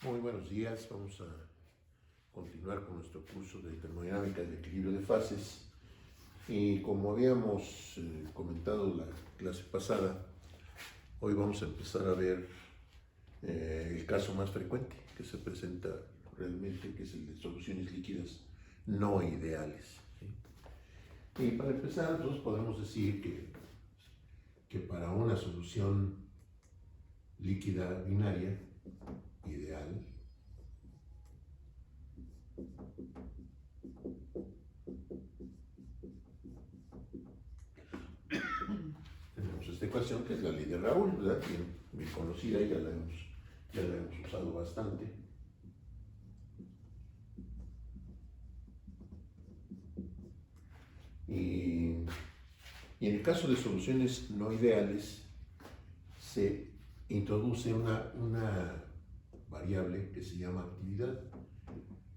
Muy buenos días, vamos a continuar con nuestro curso de termodinámica del equilibrio de fases y como habíamos comentado la clase pasada, hoy vamos a empezar a ver el caso más frecuente que se presenta realmente, que es el de soluciones líquidas no ideales, ¿sí? Y para empezar, nosotros podemos decir que para una solución líquida binaria ideal, tenemos esta ecuación que es la ley de Raoul, ¿verdad? Bien conocida, ya la hemos usado bastante. Y en el caso de soluciones no ideales, se introduce una variable que se llama actividad.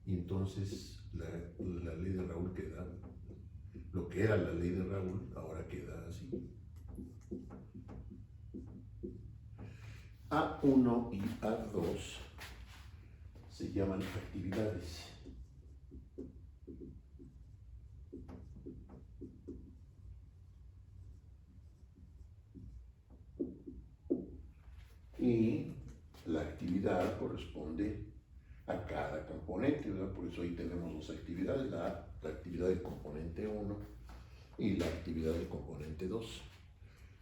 Y entonces la ley de Raoul queda, lo que era la ley de Raoul, ahora queda así. A1 y A2 se llaman actividades. Y la actividad corresponde a cada componente, ¿verdad? Por eso ahí tenemos dos actividades, la actividad del componente 1 y la actividad del componente 2.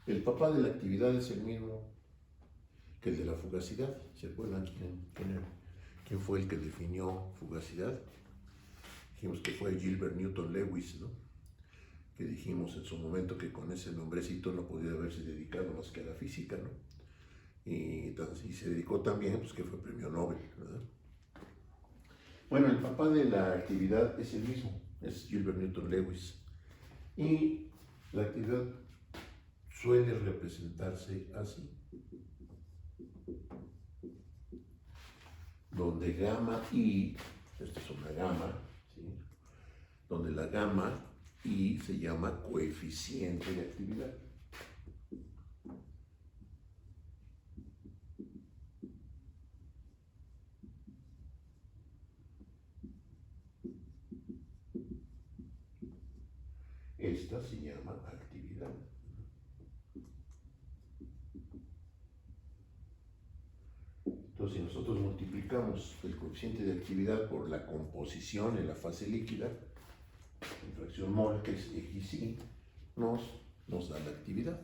El papá de la actividad es el mismo que el de la fugacidad. ¿Se acuerdan quién fue el que definió fugacidad? Dijimos que fue Gilbert Newton Lewis, ¿no? Que dijimos en su momento que con ese nombrecito no podía haberse dedicado más que a la física, ¿no? Y se dedicó también, pues que fue premio Nobel, ¿verdad? Bueno, el papá de la actividad es el mismo, es Gilbert Newton Lewis. Y la actividad suele representarse así, donde gamma i, esta es una gamma, ¿sí? Donde la gamma i se llama coeficiente de actividad. Esta se llama actividad. Entonces, si nosotros multiplicamos el coeficiente de actividad por la composición en la fase líquida, en fracción mol, que es xi, nos da la actividad.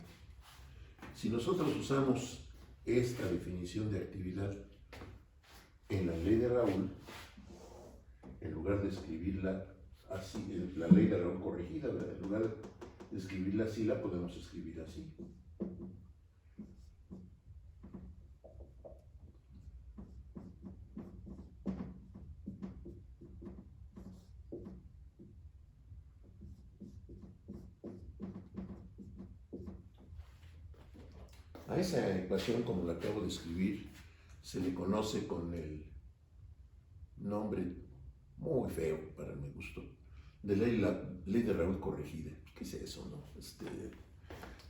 Si nosotros usamos esta definición de actividad en la ley de Raoul, en lugar de escribirla así, la ley de Raoul corregida, ¿verdad? En lugar de escribirla así, la podemos escribir así. A esa ecuación, como la acabo de escribir, se le conoce con el nombre muy feo para mi gusto, de la ley de Raoul corregida. ¿Qué es eso, no?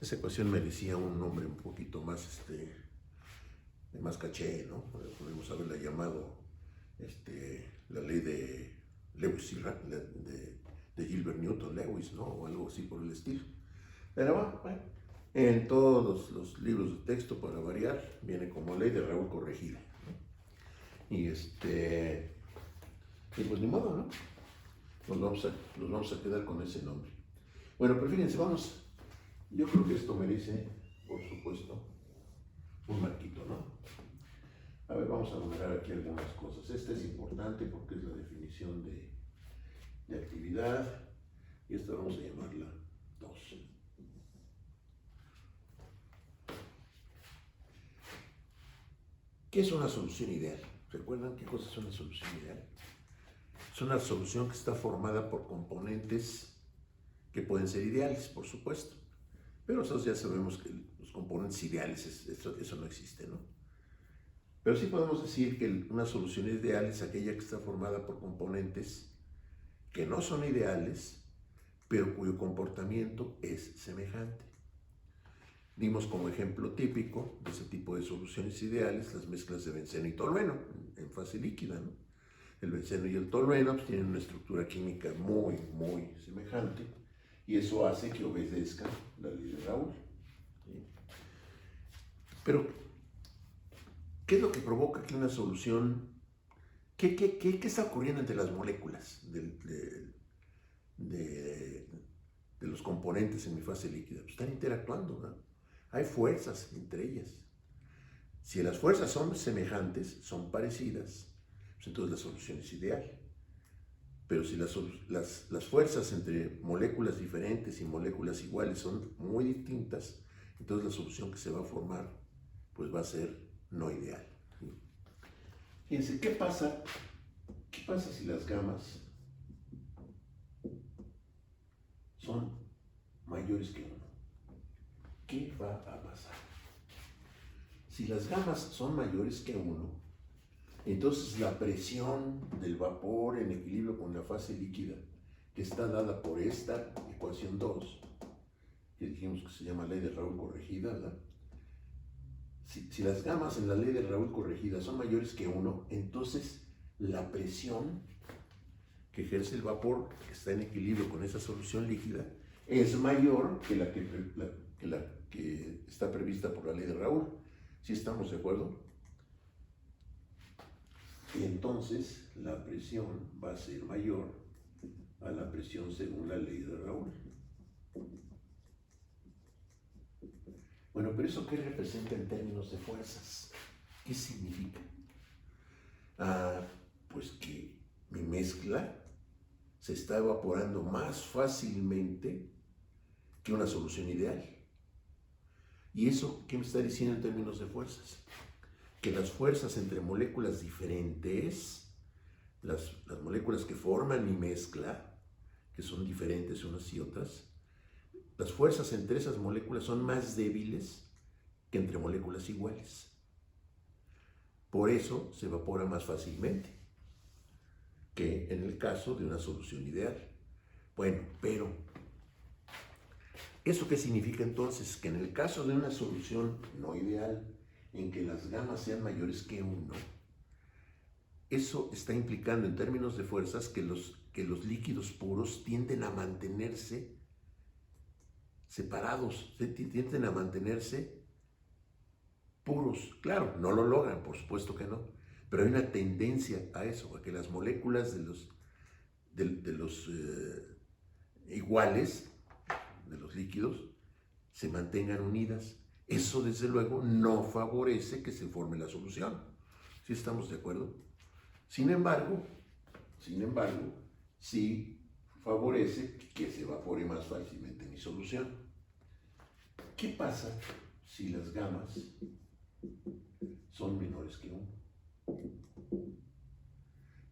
Esa ecuación merecía un nombre un poquito más, de más caché, ¿no? Podemos haberla llamado la ley de Lewis, de Gilbert Newton Lewis, ¿no? O algo así por el estilo. Pero bueno, en todos los libros de texto, para variar, viene como ley de Raoul corregida, ¿no? Y pues ni modo, ¿no? Nos vamos a quedar con ese nombre. Bueno, pero fíjense, yo creo que esto merece, por supuesto, un marquito, ¿no? A ver, vamos a numerar aquí algunas cosas. Esta es importante porque es la definición de actividad y esta vamos a llamarla 2. ¿Qué es una solución ideal? ¿Recuerdan qué cosa es una solución ideal? Es una solución que está formada por componentes que pueden ser ideales, por supuesto. Pero nosotros ya sabemos que los componentes ideales, eso no existe, ¿no? Pero sí podemos decir que una solución ideal es aquella que está formada por componentes que no son ideales, pero cuyo comportamiento es semejante. Dimos como ejemplo típico de ese tipo de soluciones ideales las mezclas de benceno y tolueno. en fase líquida, ¿no? El benceno y el tolueno pues, tienen una estructura química muy, muy semejante y eso hace que obedezcan la ley de Raoul. ¿Sí? Pero, ¿qué es lo que provoca que una solución... ¿Qué está ocurriendo entre las moléculas de los componentes en mi fase líquida? Pues están interactuando, ¿no? Hay fuerzas entre ellas. Si las fuerzas son semejantes, son parecidas, pues entonces la solución es ideal. Pero si las fuerzas entre moléculas diferentes y moléculas iguales son muy distintas, entonces la solución que se va a formar pues va a ser no ideal. Fíjense, ¿qué pasa si las gamas son mayores que 1? ¿Qué va a pasar? Si las gamas son mayores que 1, entonces la presión del vapor en equilibrio con la fase líquida, que está dada por esta ecuación 2, que dijimos que se llama ley de Raoul corregida, ¿verdad? Si las gamas en la ley de Raoul corregida son mayores que 1, entonces la presión que ejerce el vapor que está en equilibrio con esa solución líquida es mayor que la que está prevista por la ley de Raoul. ¿Sí estamos de acuerdo? Y entonces la presión va a ser mayor a la presión según la ley de Raoul. Bueno, pero ¿eso qué representa en términos de fuerzas? ¿Qué significa? Pues que mi mezcla se está evaporando más fácilmente que una solución ideal. ¿Y eso qué me está diciendo en términos de fuerzas? Que las fuerzas entre moléculas diferentes, las moléculas que forman mi mezcla, que son diferentes unas y otras, las fuerzas entre esas moléculas son más débiles que entre moléculas iguales. Por eso se evapora más fácilmente que en el caso de una solución ideal. Bueno, pero ¿eso qué significa entonces? Que en el caso de una solución no ideal, en que las gamas sean mayores que 1, eso está implicando en términos de fuerzas que los líquidos puros tienden a mantenerse separados, tienden a mantenerse puros. Claro, no lo logran, por supuesto que no, pero hay una tendencia a eso, a que las moléculas de los iguales, de los líquidos, se mantengan unidas. Eso, desde luego, no favorece que se forme la solución. ¿Sí estamos de acuerdo? Sin embargo, sí favorece que se evapore más fácilmente mi solución. ¿Qué pasa si las gamas son menores que 1?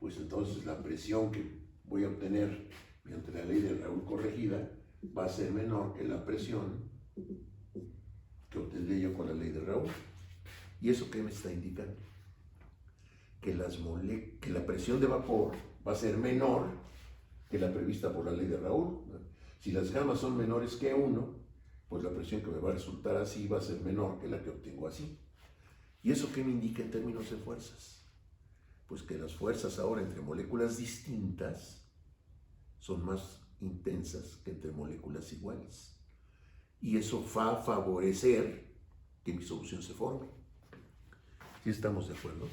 Pues entonces la presión que voy a obtener mediante la ley de Raoul corregida va a ser menor que la presión que obtendré yo con la ley de Raoul. ¿Y eso qué me está indicando? Que la presión de vapor va a ser menor que la prevista por la ley de Raoul. Si las gamas son menores que 1, pues la presión que me va a resultar así va a ser menor que la que obtengo así. ¿Y eso qué me indica en términos de fuerzas? Pues que las fuerzas ahora entre moléculas distintas son más intensas que entre moléculas iguales. Y eso va a favorecer que mi solución se forme. ¿Sí estamos de acuerdo?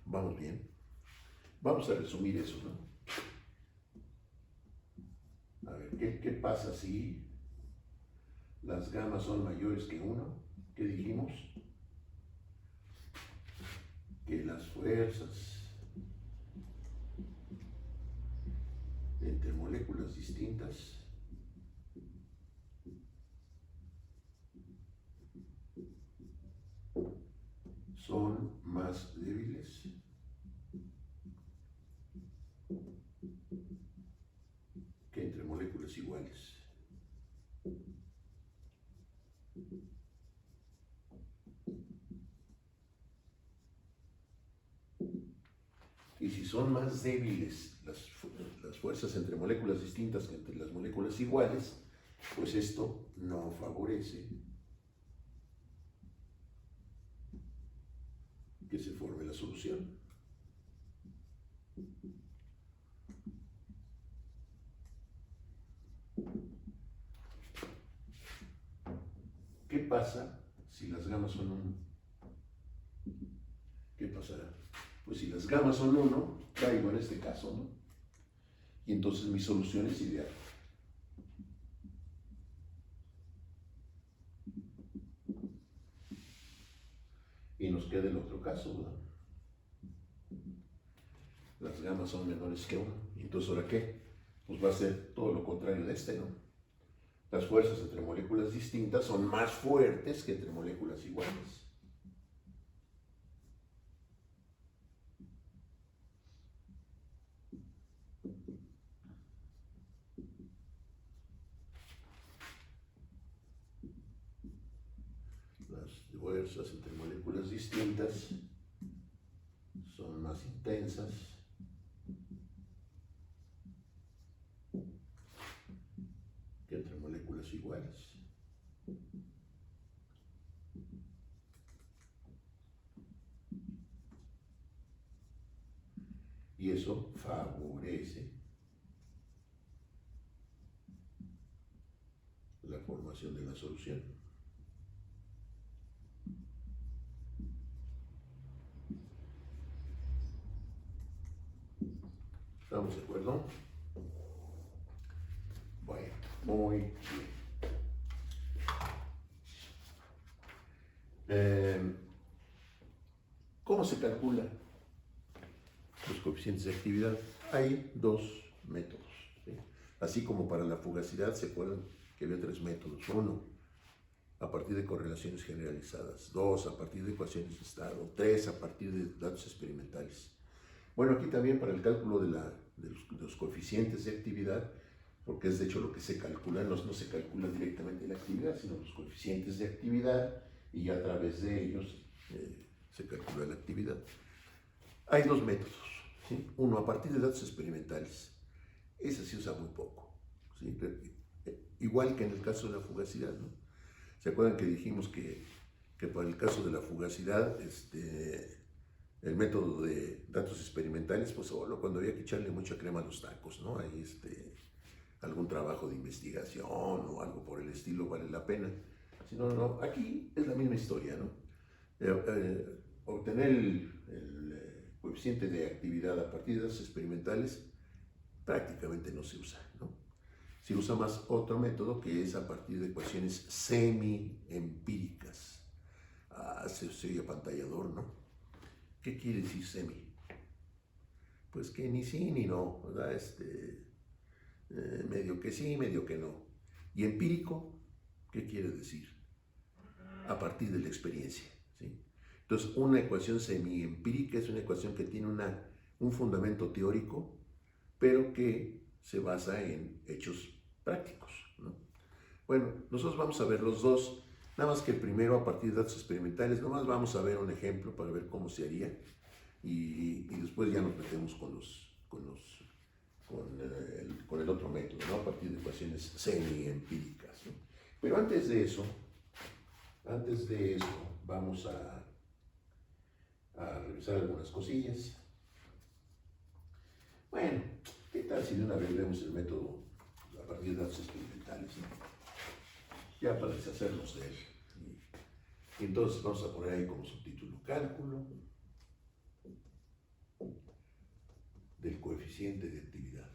¿Vamos bien? Vamos a resumir eso, ¿no? A ver, ¿qué pasa si las gamas son mayores que 1? ¿Qué dijimos? Que las fuerzas entre moléculas distintas son más débiles que entre moléculas iguales. Y si son más débiles las fuerzas entre moléculas distintas que entre las moléculas iguales, pues esto no favorece que se forme la solución. ¿Qué pasa si las gamas son 1? ¿Qué pasará? Pues si las gamas son 1, caigo en este caso, ¿no? Y entonces mi solución es ideal. Y nos queda el otro caso, ¿verdad? Las gamas son menores que 1. ¿Y entonces ahora qué? Pues va a ser todo lo contrario de este, ¿no? Las fuerzas entre moléculas distintas son más fuertes que entre moléculas iguales. Las fuerzas entre moléculas distintas son más intensas que entre moléculas iguales. Y eso favorece la formación de la solución. ¿Estamos de acuerdo? Bueno, muy bien. ¿Cómo se calcula los coeficientes de actividad? Hay 2 métodos, ¿sí? Así como para la fugacidad, se acuerdan que había 3 métodos. 1, a partir de correlaciones generalizadas. 2, a partir de ecuaciones de estado. 3, a partir de datos experimentales. Bueno, aquí también para el cálculo de los coeficientes de actividad, porque es de hecho lo que se calcula, no se calcula directamente la actividad, sino los coeficientes de actividad, y a través de ellos se calcula la actividad. Hay 2 métodos, ¿sí? Uno, a partir de datos experimentales. Ese se usa muy poco, ¿sí? Igual que en el caso de la fugacidad, ¿no? ¿Se acuerdan que dijimos que para el caso de la fugacidad, el método de datos experimentales, pues solo cuando había que echarle mucha crema a los tacos, ¿no? Ahí algún trabajo de investigación o algo por el estilo vale la pena. Si no, no, aquí es la misma historia, ¿no? Obtener el coeficiente de actividad a partir de datos experimentales prácticamente no se usa, ¿no? Se usa más otro método que es a partir de ecuaciones semi-empíricas. Se oye apantallador, ¿no? ¿Qué quiere decir semi? Pues que ni sí ni no, ¿verdad? Medio que sí, medio que no. ¿Y empírico? ¿Qué quiere decir? A partir de la experiencia, ¿sí? Entonces, una ecuación semi-empírica es una ecuación que tiene un fundamento teórico, pero que se basa en hechos prácticos, ¿no? Bueno, nosotros vamos a ver los dos, nada más que el primero a partir de datos experimentales, nomás vamos a ver un ejemplo para ver cómo se haría, y después ya nos metemos con el otro método, ¿no? A partir de ecuaciones semi-empíricas, ¿no? Pero antes de eso vamos a revisar algunas cosillas. Bueno, ¿qué tal si de una vez vemos el método a partir de datos experimentales, ¿no? Ya para deshacernos de él. Y entonces vamos a poner ahí como subtítulo cálculo del coeficiente de actividad.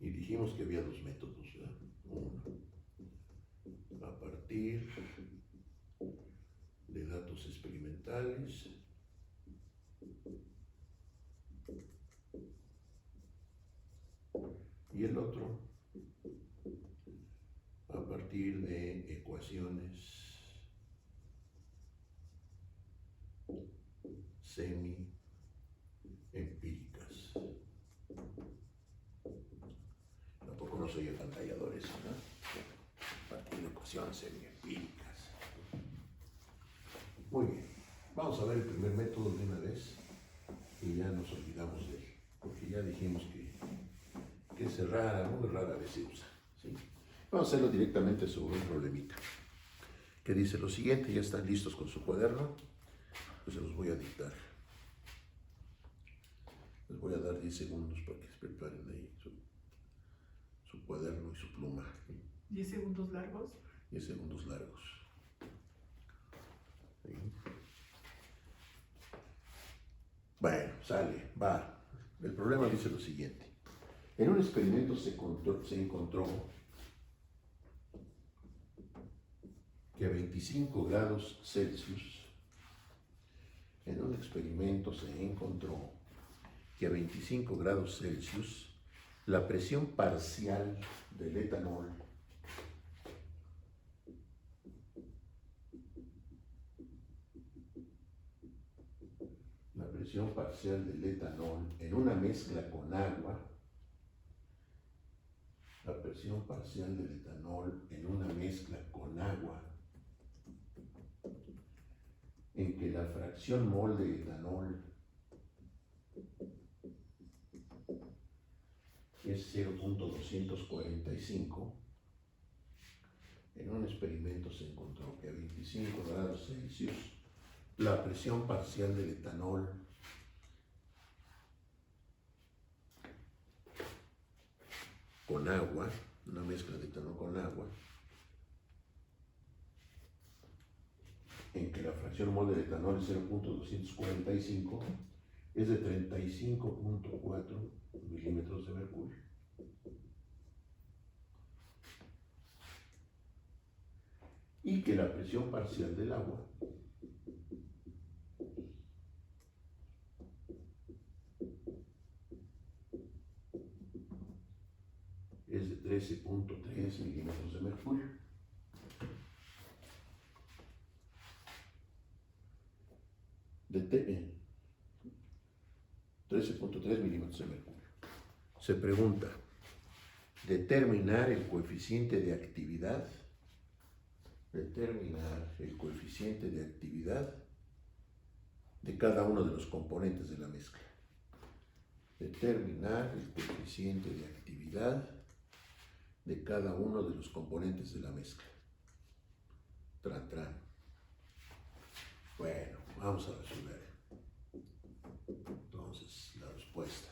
Y dijimos que había 2 métodos, ¿verdad? Uno, a partir de datos experimentales, y el otro a partir de ecuaciones semi-empíricas. Tampoco no soy apantallador eso, ¿no? A partir de ecuaciones semi-empíricas. Muy bien, vamos a ver el primer método de una vez y ya nos olvidamos de él, porque ya dijimos que que es rara, muy rara vez se usa, ¿sí? Vamos a hacerlo directamente sobre un problemita que dice lo siguiente. Ya están listos con su cuaderno, pues se los voy a dictar. Les voy a dar 10 segundos para que se preparen ahí su cuaderno y su pluma. 10 segundos largos. 10 segundos largos. ¿Sí? Bueno, sale, va. El problema dice lo siguiente. En un experimento se encontró que a 25 grados Celsius, en un experimento se encontró que a 25 grados Celsius la presión parcial del etanol en una mezcla con agua, la presión parcial del etanol en una mezcla con agua, en que la fracción mol de etanol es 0.245, en un experimento se encontró que a 25 grados Celsius la presión parcial del etanol con agua, una mezcla de etanol con agua, en que la fracción mol del etanol es 0.245, es de 35.4 milímetros de mercurio. Y que la presión parcial del agua es de 13.3 milímetros de mercurio. De 13.3 milímetros de mercurio. Se pregunta, determinar el coeficiente de actividad de cada uno de los componentes de la mezcla. Determinar el coeficiente de actividad de cada uno de los componentes de la mezcla. Tran. Bueno, vamos a resolver. Entonces, la respuesta.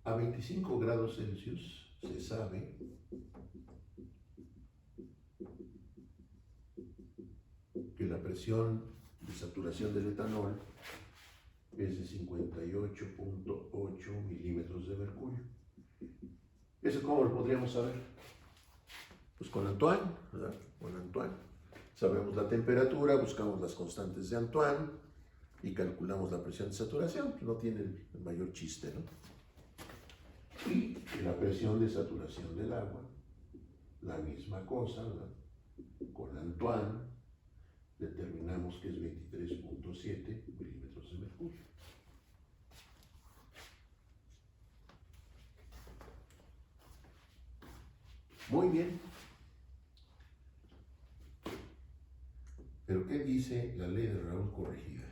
A 25 grados Celsius se sabe que la presión de saturación del etanol es de 58.8 milímetros de mercurio. ¿Eso cómo lo podríamos saber? Pues con Antoine, ¿verdad? Con Antoine. Sabemos la temperatura, buscamos las constantes de Antoine y calculamos la presión de saturación. No tiene el mayor chiste, ¿no? Y la presión de saturación del agua, la misma cosa, ¿verdad? Con Antoine determinamos que es 23.7 milímetros de mercurio. Muy bien. Pero ¿qué dice la ley de Raoul corregida?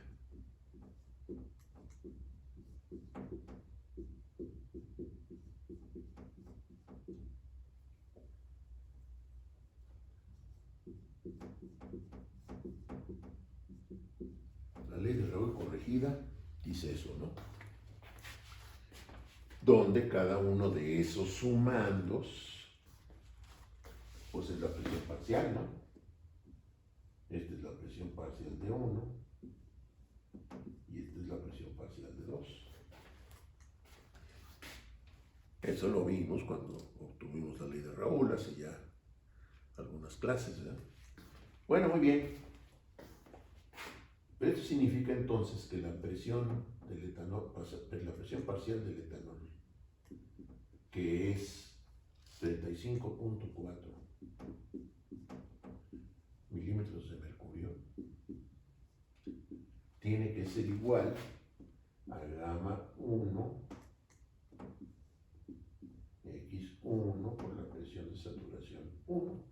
La ley de Raoul corregida dice eso, ¿no? Donde cada uno de esos sumandos pues es la presión parcial, ¿no? Esta es la presión parcial de 1 y esta es la presión parcial de 2. Eso lo vimos cuando obtuvimos la ley de Raoul hace ya algunas clases, ¿verdad? Bueno, muy bien. Pero esto significa entonces que la presión del etanol, la presión parcial del etanol, que es 35.4 milímetros de mercurio, tiene que ser igual a gamma 1 X1 por la presión de saturación 1.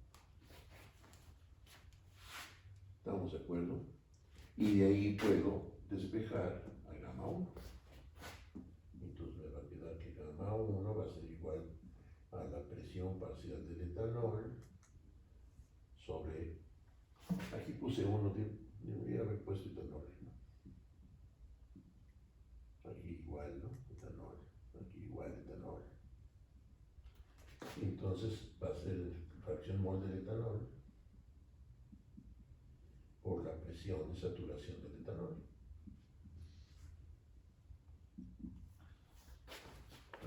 ¿Estamos de acuerdo? Y de ahí puedo despejar a gamma 1. presión parcial del etanol sobre, aquí puse uno, debería haber puesto etanol, ¿no? Aquí igual, ¿no? Etanol, aquí igual etanol. Entonces va a ser fracción mol del etanol por la presión de saturación del etanol.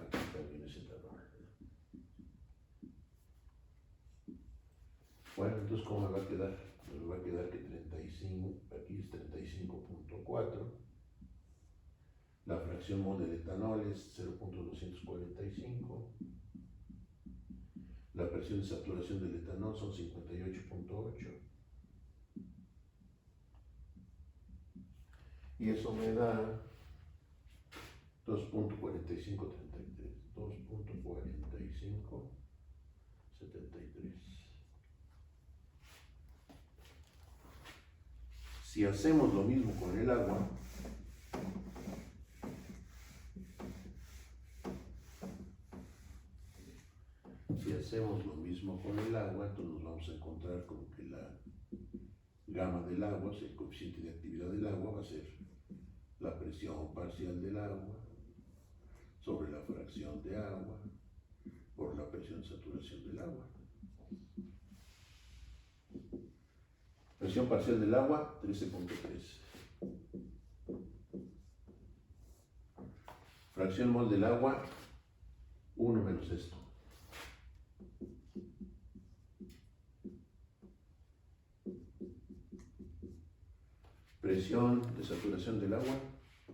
Aquí también es etanol. Bueno, entonces, ¿cómo me va a quedar? Me va a quedar que 35, aquí es 35.4. La fracción mol del etanol es 0.245. La presión de saturación del etanol son 58.8. Y eso me da 2.4533. 2.4573. Si hacemos lo mismo con el agua, entonces nos vamos a encontrar con que la gamma del agua, o sea, el coeficiente de actividad del agua, va a ser la presión parcial del agua sobre la fracción de agua por la presión de saturación del agua. Presión parcial del agua, 13.3. Fracción mol del agua, 1 menos esto. Presión de saturación del agua,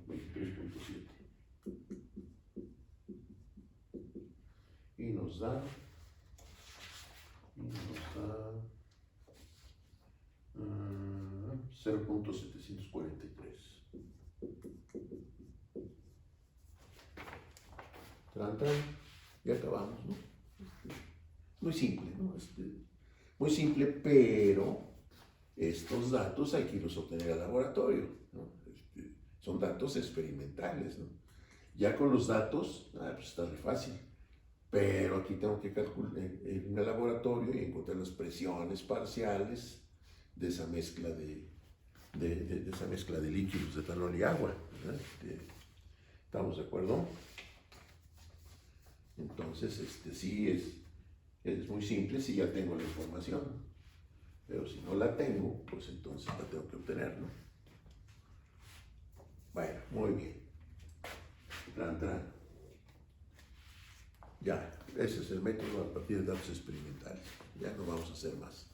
23.7. Y nos da 0.743. Y acabamos, ¿no? Muy simple, ¿no? Muy simple, pero estos datos hay que irlos obtener al laboratorio, ¿no? Son datos experimentales, ¿no? Ya con los datos, pues está muy fácil. Pero aquí tengo que calcular en el laboratorio y encontrar las presiones parciales de esa mezcla de esa mezcla de líquidos de etanol y agua, ¿verdad? ¿Estamos de acuerdo? Entonces, sí es muy simple si ya tengo la información, pero si no la tengo, pues entonces la tengo que obtener, ¿no? Bueno, muy bien. Ya, ese es el método a partir de datos experimentales. Ya no vamos a hacer más.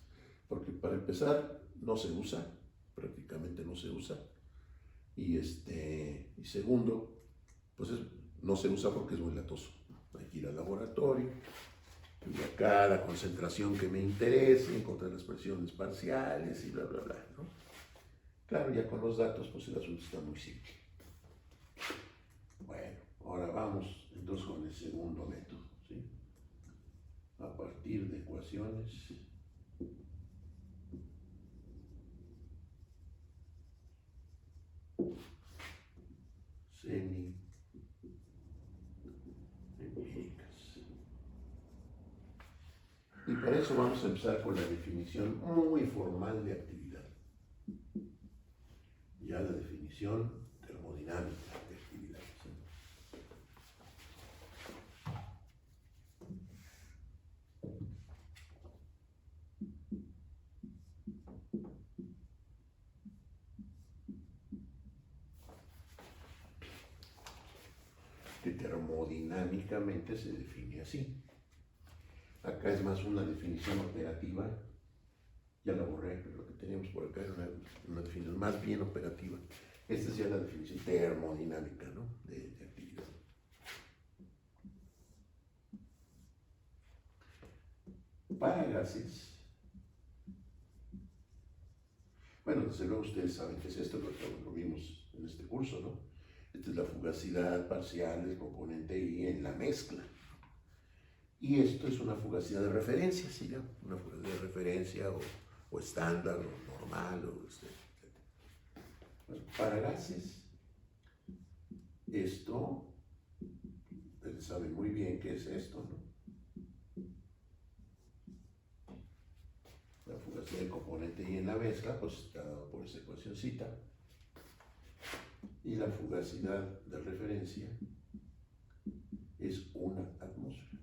Porque para empezar, no se usa, prácticamente no se usa. Y segundo, pues no se usa porque es muy latoso. Hay que ir al laboratorio, y a cada concentración que me interese, encontrar las presiones parciales y bla, bla, bla, ¿no? Claro, ya con los datos, pues el asunto está muy simple. Bueno, ahora vamos entonces con el segundo método, ¿sí? A partir de ecuaciones semi-empíricas. Y para eso vamos a empezar con la definición muy formal de actividad. Ya la definición termodinámica de actividad, ¿sí? Que termodinámicamente se define así. Acá es más una definición operativa. Ya la borré, pero lo que teníamos por acá era una definición más bien operativa. Esta es ya la definición termodinámica, ¿no? de actividad. Para gases, bueno, desde luego ustedes saben qué es esto, lo vimos en este curso, ¿no? Esta es la fugacidad parcial del componente I en la mezcla. Y esto es una fugacidad de referencia, ¿sí? Una fugacidad de referencia o estándar o normal. Bueno, para gases, esto, ustedes saben muy bien qué es esto, ¿no? actividad del componente Y en la mezcla, pues está dado por esa ecuacióncita. Y la fugacidad de referencia es una atmósfera.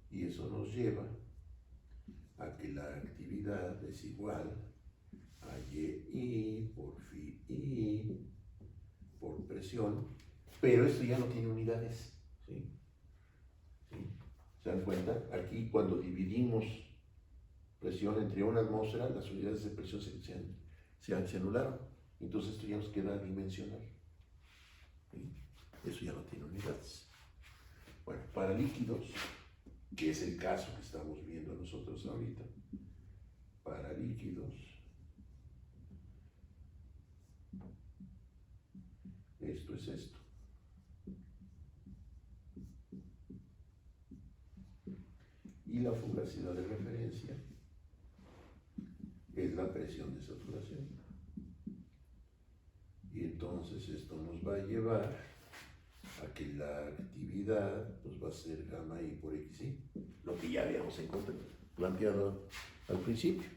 Y eso nos lleva a que la actividad es igual a YI por FI por presión, pero esto ya no tiene unidades. ¿Sí? ¿Sí? ¿Se dan cuenta? Aquí cuando dividimos presión entre una atmósfera, las unidades de presión se anularon. Entonces esto ya nos queda dimensional. ¿Sí? Eso ya no tiene unidades. Bueno, para líquidos, que es el caso que estamos viendo nosotros ahorita, para líquidos, esto es esto. Y la fugacidad de referencia es la presión de saturación. Y entonces esto nos va a llevar a que la actividad pues, va a ser gamma I por XI, lo que ya habíamos planteado al principio.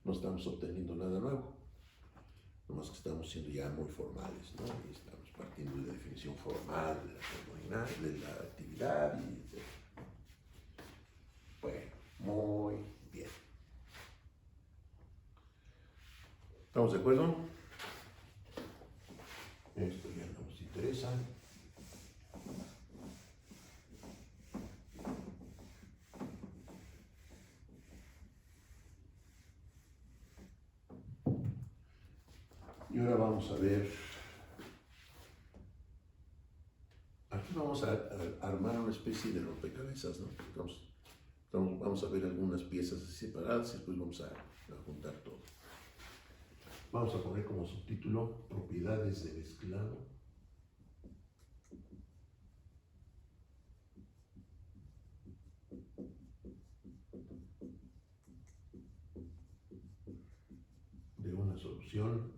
No estamos obteniendo nada nuevo, nomás que estamos siendo ya muy formales, ¿no? Y estamos partiendo de la definición formal de la actividad, y etc. Bueno, muy bien. ¿Estamos de acuerdo? Esto ya no nos interesa. Y ahora vamos a ver, aquí vamos a armar una especie de rompecabezas, ¿no? Vamos a ver algunas piezas separadas y después vamos a juntar todo. Vamos a poner como subtítulo propiedades de mezclado. De una solución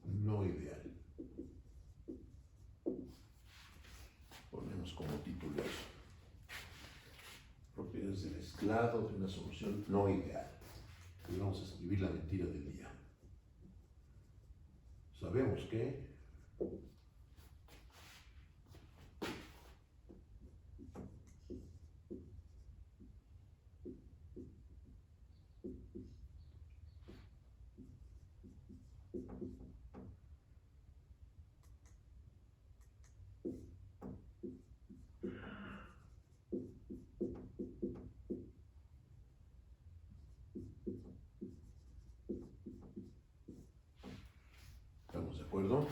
no ideal. Ponemos como título eso. Propiedades de mezclado de una solución no ideal. Y vamos a escribir la mentira del día. Sabemos que ¿estamos de acuerdo?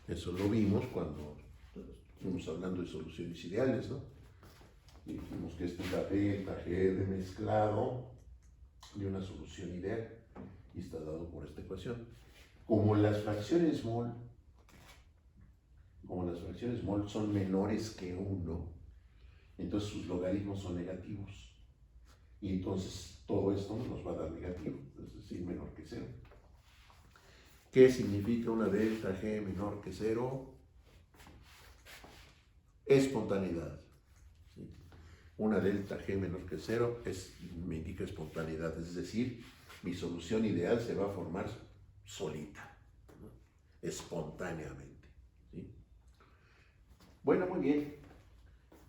Eso lo vimos cuando estuvimos hablando de soluciones ideales, ¿no? Y dijimos que esta es la delta G de mezclado de una solución ideal y está dado por esta ecuación. Como las fracciones mol son menores que 1, entonces sus logaritmos son negativos. Y entonces todo esto nos va a dar negativo, es decir, menor que 0. ¿Qué significa una delta G menor que 0? Espontaneidad. ¿Sí? Una delta G menor que 0 me indica espontaneidad, es decir, mi solución ideal se va a formar solita, ¿no? Espontáneamente. ¿Sí? Bueno, muy bien,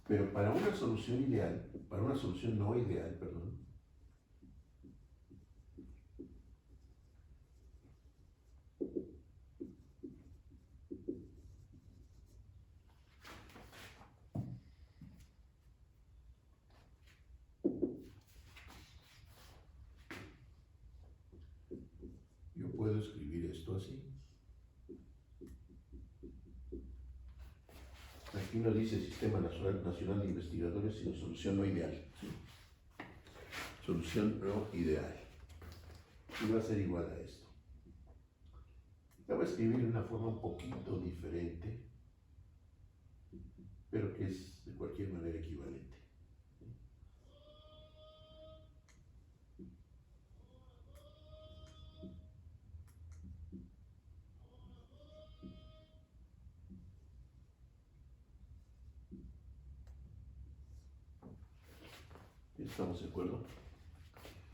pero para una solución ideal, para una solución no ideal, perdón, yo puedo escribir esto así. Aquí nos dice Sistema Nacional de Investigadores, sino solución no ideal. ¿Sí? Solución no ideal. Y va a ser igual a esto. La voy a escribir de una forma un poquito diferente, pero que es de cualquier manera equivalente. ¿Estamos de acuerdo?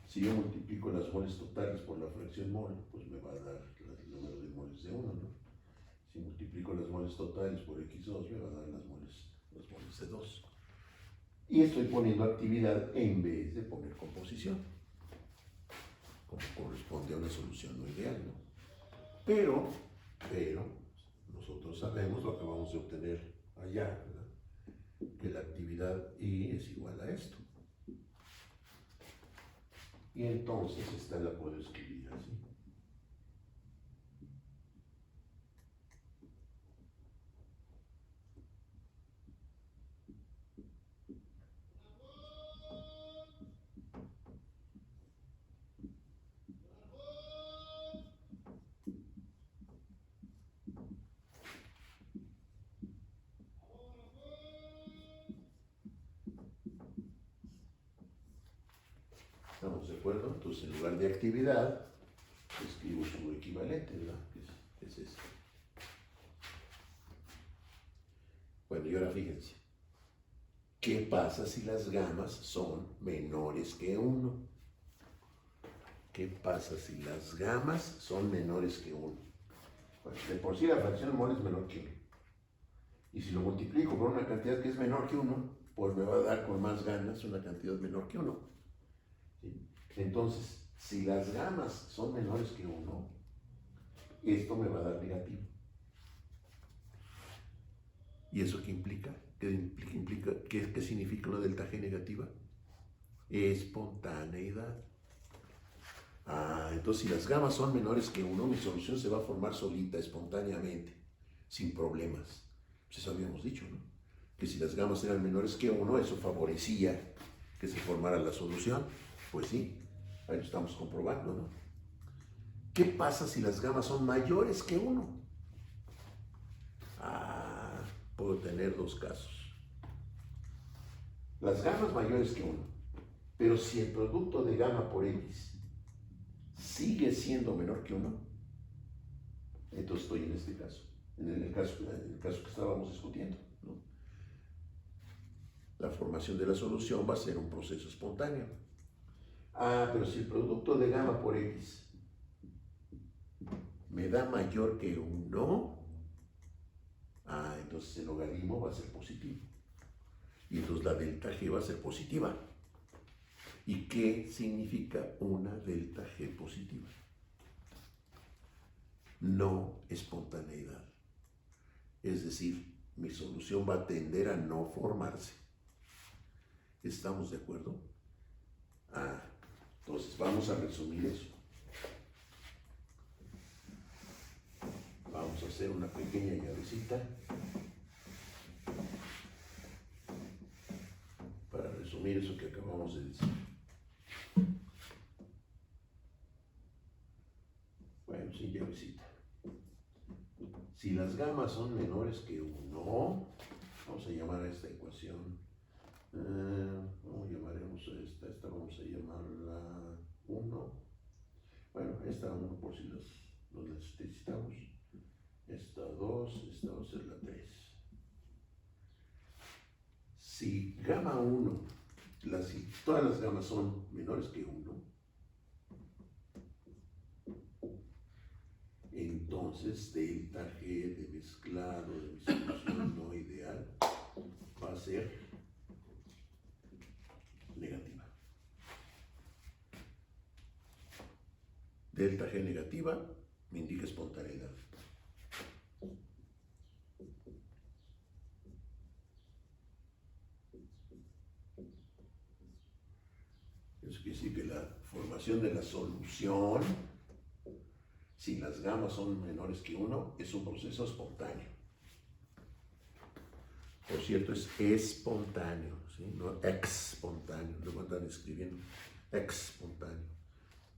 Si yo multiplico las moles totales por la fracción mol, pues me va a dar el número de moles de 1, ¿no? Si multiplico las moles totales por x2, me va a dar las moles de 2. Y estoy poniendo actividad en vez de poner composición, como corresponde a una solución no ideal, ¿no? Pero, nosotros sabemos lo que vamos a obtener allá, ¿verdad? Que la actividad y es igual a esto. Y entonces esta la puedo escribir así. ¿Estamos de acuerdo? Entonces, en lugar de actividad, escribo su equivalente, ¿verdad? Que es este. Bueno, y ahora fíjense. ¿Qué pasa si las gamas son menores que 1? ¿Qué pasa si las gamas son menores que 1? Bueno, de por sí la fracción mol es menor que 1. Y si lo multiplico por una cantidad que es menor que 1, pues me va a dar con más ganas una cantidad menor que 1. ¿Sí? Entonces, si las gamas son menores que 1, esto me va a dar negativo. ¿Y eso qué implica? ¿Qué significa una delta G negativa? Espontaneidad. Entonces si las gamas son menores que 1, mi solución se va a formar solita, espontáneamente, sin problemas. Pues eso habíamos dicho, ¿no? Que si las gamas eran menores que 1, eso favorecía que se formara la solución. Pues sí, ahí lo estamos comprobando, ¿no? ¿Qué pasa si las gamas son mayores que 1? Puedo tener dos casos. Las gamas mayores que 1, pero si el producto de gamma por x sigue siendo menor que 1, entonces estoy en este caso, en el caso que estábamos discutiendo, ¿no? La formación de la solución va a ser un proceso espontáneo. Pero si el producto de gamma por x me da mayor que 1, entonces el logaritmo va a ser positivo. Y entonces la delta G va a ser positiva. ¿Y qué significa una delta G positiva? No espontaneidad. Es decir, mi solución va a tender a no formarse. ¿Estamos de acuerdo? Entonces vamos a resumir eso. Vamos a hacer una pequeña llavecita para resumir eso que acabamos de decir. Bueno, sin llavecita. Si las gamas son menores que 1, vamos a llamar a esta ecuación, ¿cómo llamaremos a esta? Esta vamos a llamarla 1. Bueno, esta 1 por si los necesitamos. Esta 2, esta va a ser la 3. Si gamma 1, si todas las gamas son menores que 1, entonces delta G de mezclado de mi solución no ideal va a ser negativa. Delta G negativa me indica espontaneidad. Eso quiere decir que la formación de la solución, si las gamas son menores que 1, es un proceso espontáneo. Por cierto, es espontáneo, ¿sí? No espontáneo. Luego andan escribiendo espontáneo.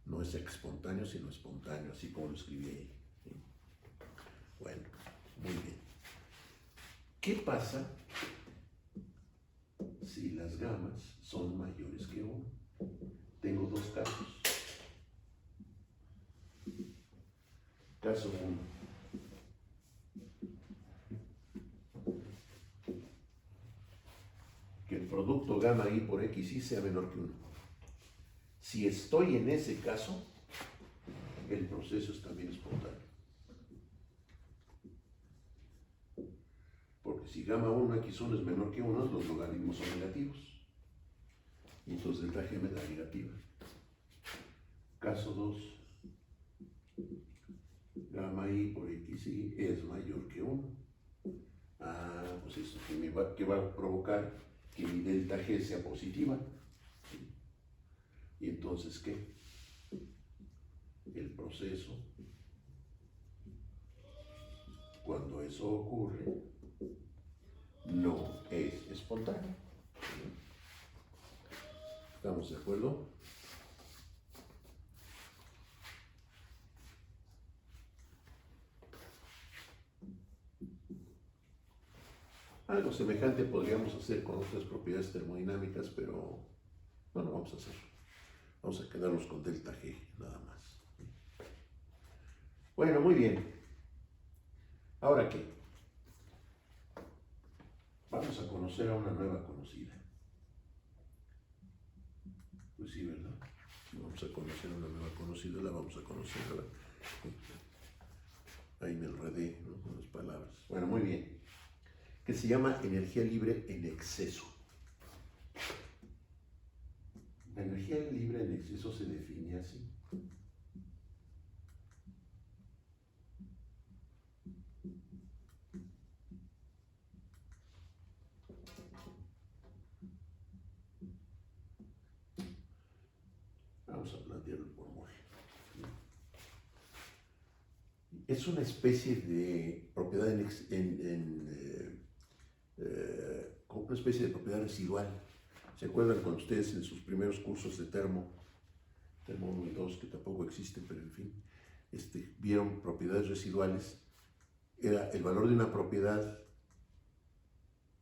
No es espontáneo, sino espontáneo, así como lo escribí ahí, ¿sí? Bueno, muy bien. ¿Qué pasa si las gamas son mayores que 1? Tengo dos casos. Caso 1. Que el producto gamma i por xy sea menor que 1. Si estoy en ese caso, el proceso es también espontáneo. Porque si gamma 1 x1 es menor que 1, los logaritmos son negativos. Y entonces delta g me da negativa. Caso 2. Gamma i por xy es mayor que 1. Pues eso que va a provocar que mi delta g sea positiva. Y entonces, ¿qué? El proceso, cuando eso ocurre, no es espontáneo. ¿Estamos de acuerdo? Algo semejante podríamos hacer con otras propiedades termodinámicas, pero no lo vamos a hacer. Vamos a quedarnos con delta G, nada más. Bueno, muy bien. ¿Ahora qué? Vamos a conocer a una nueva conocida. Pues sí, ¿verdad? Vamos a conocer a una nueva conocida, la vamos a conocer ahora. Ahí me enredé, ¿no?, con las palabras. Bueno, muy bien. Que se llama energía libre en exceso. La energía libre en exceso se define así. Vamos a plantearlo por mol. Es una especie de propiedad una especie de propiedad residual. ¿Se acuerdan cuando ustedes en sus primeros cursos de termo 1 y 2, que tampoco existen, pero en fin, vieron propiedades residuales? Era el valor de una propiedad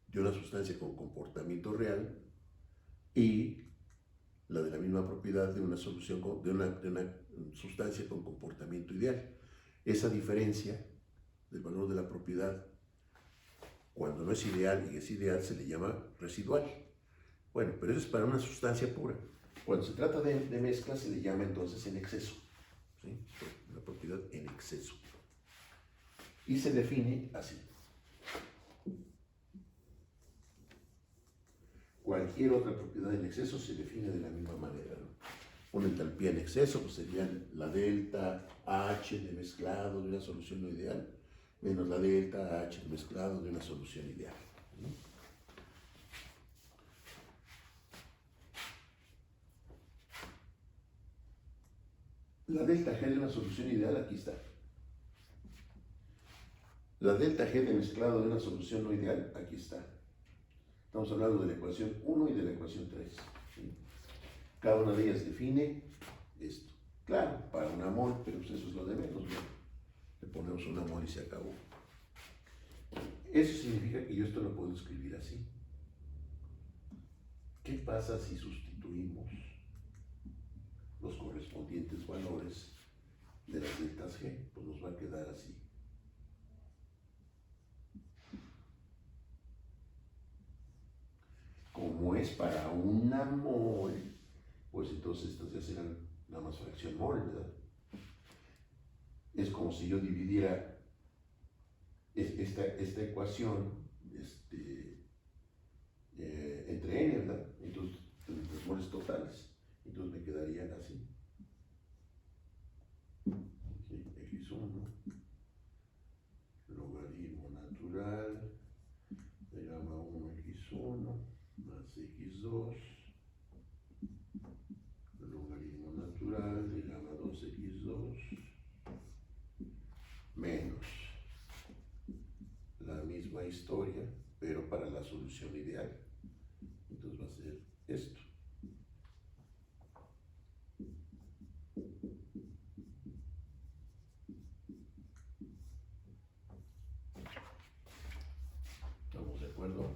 de una sustancia con comportamiento real y la de la misma propiedad de una solución de una sustancia con comportamiento ideal. Esa diferencia del valor de la propiedad, cuando no es ideal y es ideal, se le llama residual. Bueno, pero eso es para una sustancia pura. Cuando se trata de mezcla, se le llama entonces en exceso, ¿sí? Una propiedad en exceso. Y se define así. Cualquier otra propiedad en exceso se define de la misma manera, ¿no? Una entalpía en exceso pues sería la delta H de mezclado de una solución no ideal menos la delta H de mezclado de una solución ideal, ¿no? La delta G de una solución ideal, aquí está. La delta G de mezclado de una solución no ideal, aquí está. Estamos hablando de la ecuación 1 y de la ecuación 3. ¿Sí? Cada una de ellas define esto. Claro, para una mol, pero pues eso es lo de menos, ¿no? Le ponemos una mol y se acabó. Eso significa que yo esto lo puedo escribir así. ¿Qué pasa si sustituimos los correspondientes valores de las deltas G? Pues nos va a quedar así. Como es para una mol, pues entonces estas ya serán nada más fracción mol, ¿verdad? Es como si yo dividiera esta ecuación entre n, ¿verdad? Entonces, los moles totales. Entonces me quedarían así. X1, logaritmo natural de gamma 1 x1 más x2, logaritmo natural de gamma 2 x2 menos la misma historia, pero para la solución ideal. Entonces va a ser esto. ¿Estamos de acuerdo?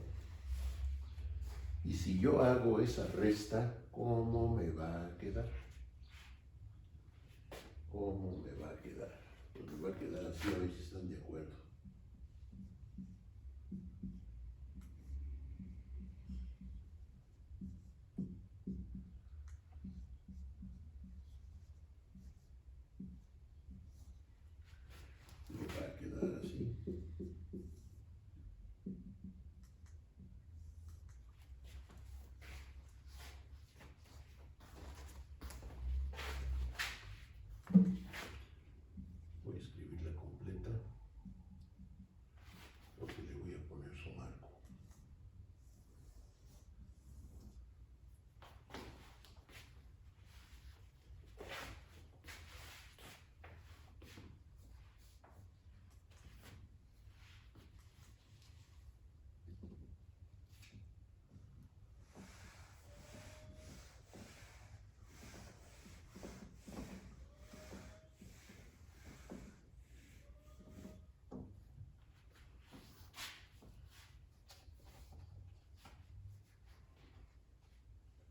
Y si yo hago esa resta, ¿cómo me va a quedar? ¿Cómo me va a quedar? Pues me va a quedar así, a ver si están de acuerdo. voy a escribirla completa porque le voy a poner su marco.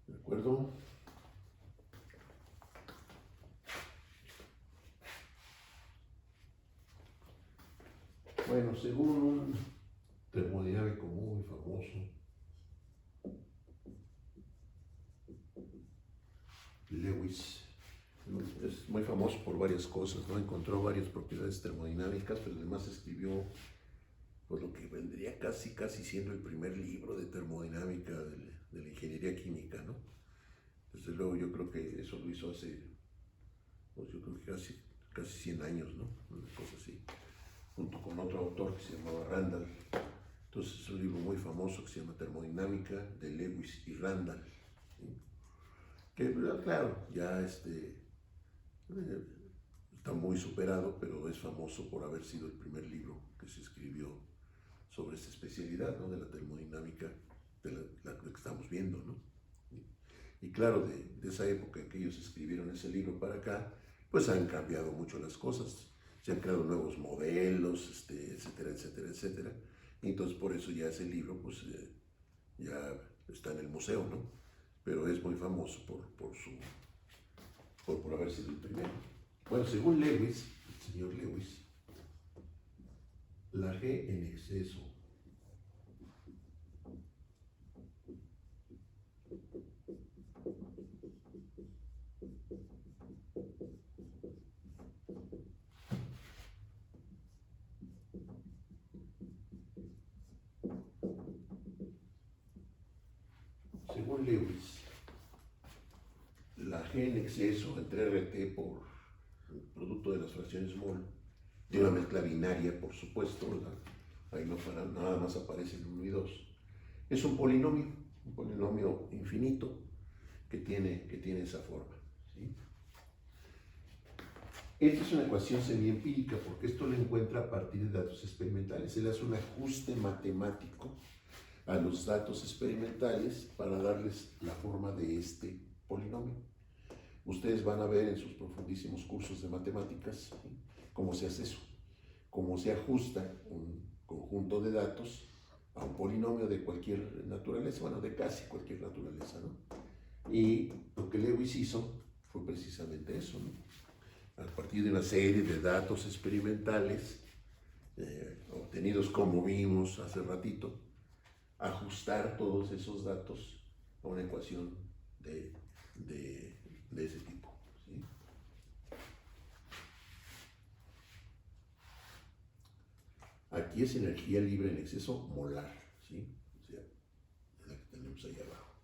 ¿De acuerdo? Bueno, según un termodinámico muy famoso, Lewis, es muy famoso por varias cosas, ¿no? Encontró varias propiedades termodinámicas, pero además escribió pues lo que vendría casi siendo el primer libro de termodinámica de la ingeniería química, ¿no? Desde luego yo creo que eso lo hizo hace, pues yo creo que casi 100 años, ¿no? Una cosa así, junto con otro autor que se llamaba Randall. Entonces es un libro muy famoso que se llama Termodinámica de Lewis y Randall, ¿sí? Que claro, ya está muy superado, pero es famoso por haber sido el primer libro que se escribió sobre esta especialidad, ¿no? De la termodinámica, de la que estamos viendo, ¿no? Y claro, de esa época en que ellos escribieron ese libro para acá, pues han cambiado mucho las cosas, se han creado nuevos modelos, etcétera, etcétera, etcétera. Y entonces por eso ya ese libro, pues ya está en el museo, ¿no? Pero es muy famoso por haber sido el primero. Bueno, según Lewis, el señor Lewis, la G en exceso según Lewis, la G en exceso entre RT por el producto de las fracciones mol de una mezcla binaria, por supuesto, ¿verdad? Ahí no para, nada más aparecen 1 y 2. Es un polinomio infinito que tiene esa forma, ¿sí? Esta es una ecuación semiempírica porque esto lo encuentra a partir de datos experimentales. Él hace un ajuste matemático a los datos experimentales para darles la forma de este polinomio. Ustedes van a ver en sus profundísimos cursos de matemáticas, ¿sí?, cómo se hace eso, cómo se ajusta un conjunto de datos a un polinomio de cualquier naturaleza, bueno, de casi cualquier naturaleza, ¿no? Y lo que Lewis hizo fue precisamente eso, ¿no? A partir de una serie de datos experimentales obtenidos como vimos hace ratito, ajustar todos esos datos a una ecuación de ese tipo, ¿sí? Aquí es energía libre en exceso molar, ¿sí? O sea, la que tenemos ahí abajo.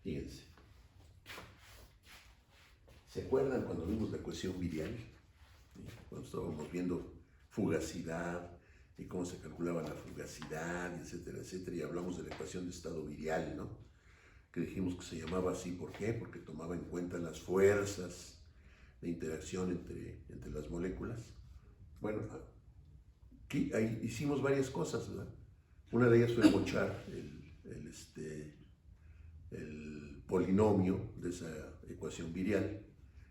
Fíjense. ¿Se acuerdan cuando vimos la ecuación virial? ¿Sí? Cuando estábamos viendo fugacidad y cómo se calculaba la fugacidad, etcétera, etcétera, y hablamos de la ecuación de estado virial, ¿no? Que dijimos que se llamaba así, ¿por qué? Porque tomaba en cuenta las fuerzas de interacción entre las moléculas. Bueno, aquí ahí hicimos varias cosas, ¿verdad? Una de ellas fue mochar el polinomio de esa ecuación virial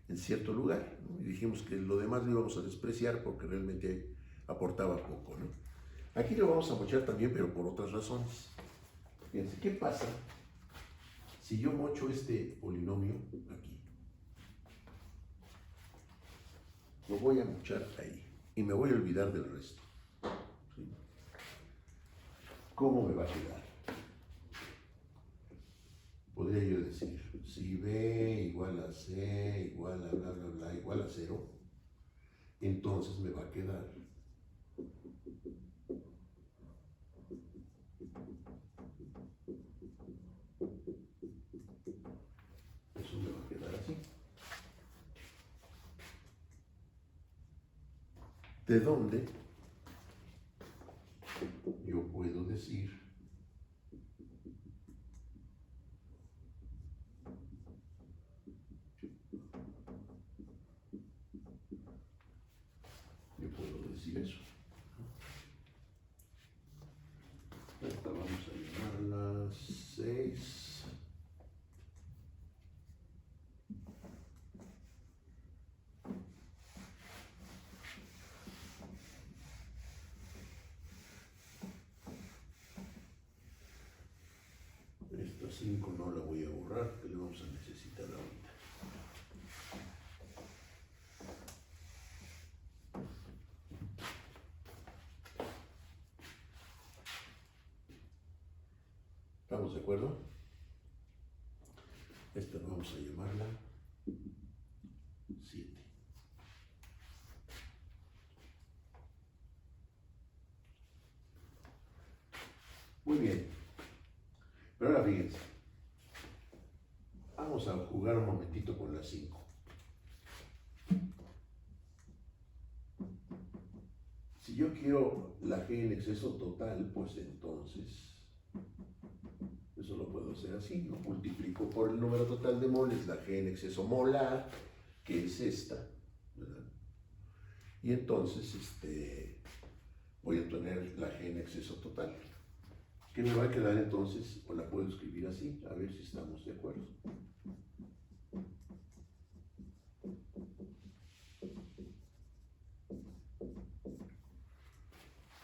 en cierto lugar, ¿no? Y dijimos que lo demás lo íbamos a despreciar porque realmente aportaba poco, ¿no? Aquí lo vamos a mochar también, pero por otras razones. Fíjense, ¿qué pasa si yo mocho este polinomio aquí? Lo voy a mochar ahí y me voy a olvidar del resto, ¿sí? ¿Cómo me va a quedar? Podría yo decir, si B igual a C igual a bla bla bla igual a 0, entonces me va a quedar eso, me va a quedar así. de donde yo puedo decir eso. Esta vamos a llamarla 6. Esta 5 no la voy a borrar, que le vamos a necesitar ahorita. ¿Estamos de acuerdo? Esta vamos a llamarla 7. Muy bien. Pero ahora fíjense. Vamos a jugar un momentito con la 5. Si yo quiero la G en exceso total, pues entonces eso lo puedo hacer así. Lo multiplico por el número total de moles, la G en exceso molar, que es esta, ¿verdad? Y entonces voy a tener la G en exceso total. ¿Qué me va a quedar entonces? O la puedo escribir así, a ver si estamos de acuerdo.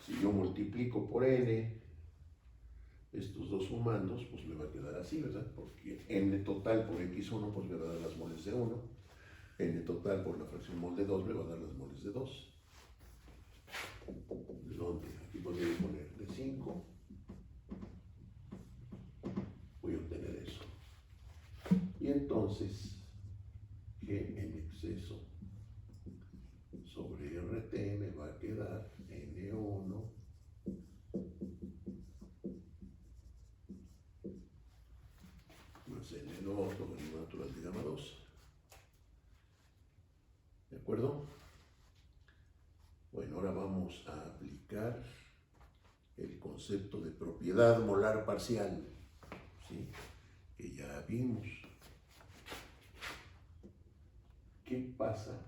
Si yo multiplico por n estos dos sumandos, pues me va a quedar así, ¿verdad? Porque n total por x1 pues me va a dar las moles de 1, n total por la fracción mol de 2 me va a dar las moles de 2. ¿De dónde? Aquí podría poner de 5. Voy a obtener eso. Y entonces, G en exceso sobre RT me va a quedar N1 más N2 logaritmo natural de gamma 2. ¿De acuerdo? Bueno, ahora vamos a aplicar el concepto de propiedad molar parcial, ¿sí? Que ya vimos. ¿Qué pasa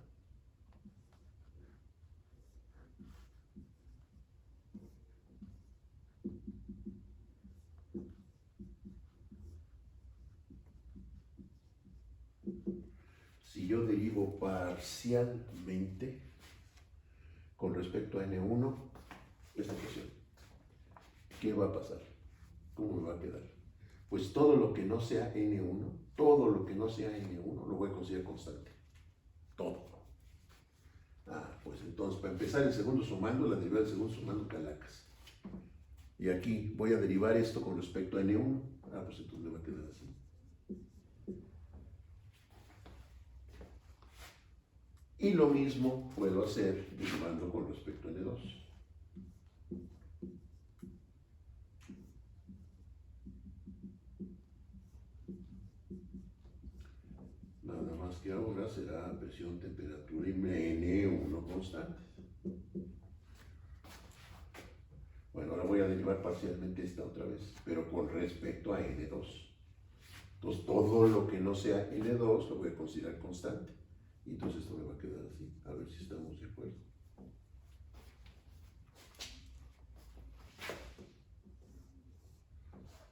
si yo derivo parcialmente con respecto a N1 esta ecuación? ¿Qué va a pasar? ¿Cómo me va a quedar? Pues todo lo que no sea N1, todo lo que no sea N1 lo voy a considerar constante. Todo. Pues entonces, para empezar el segundo sumando, la derivada del segundo sumando calacas. Y aquí voy a derivar esto con respecto a N1. Pues entonces me va a quedar así. Y lo mismo puedo hacer derivando con respecto a N2. Nada más que ahora será presión, temperatura y N1 constante. Bueno, ahora voy a derivar parcialmente esta otra vez, pero con respecto a N2. Entonces todo lo que no sea N2 lo voy a considerar constante. Y entonces esto me va a quedar así. A ver si estamos de acuerdo.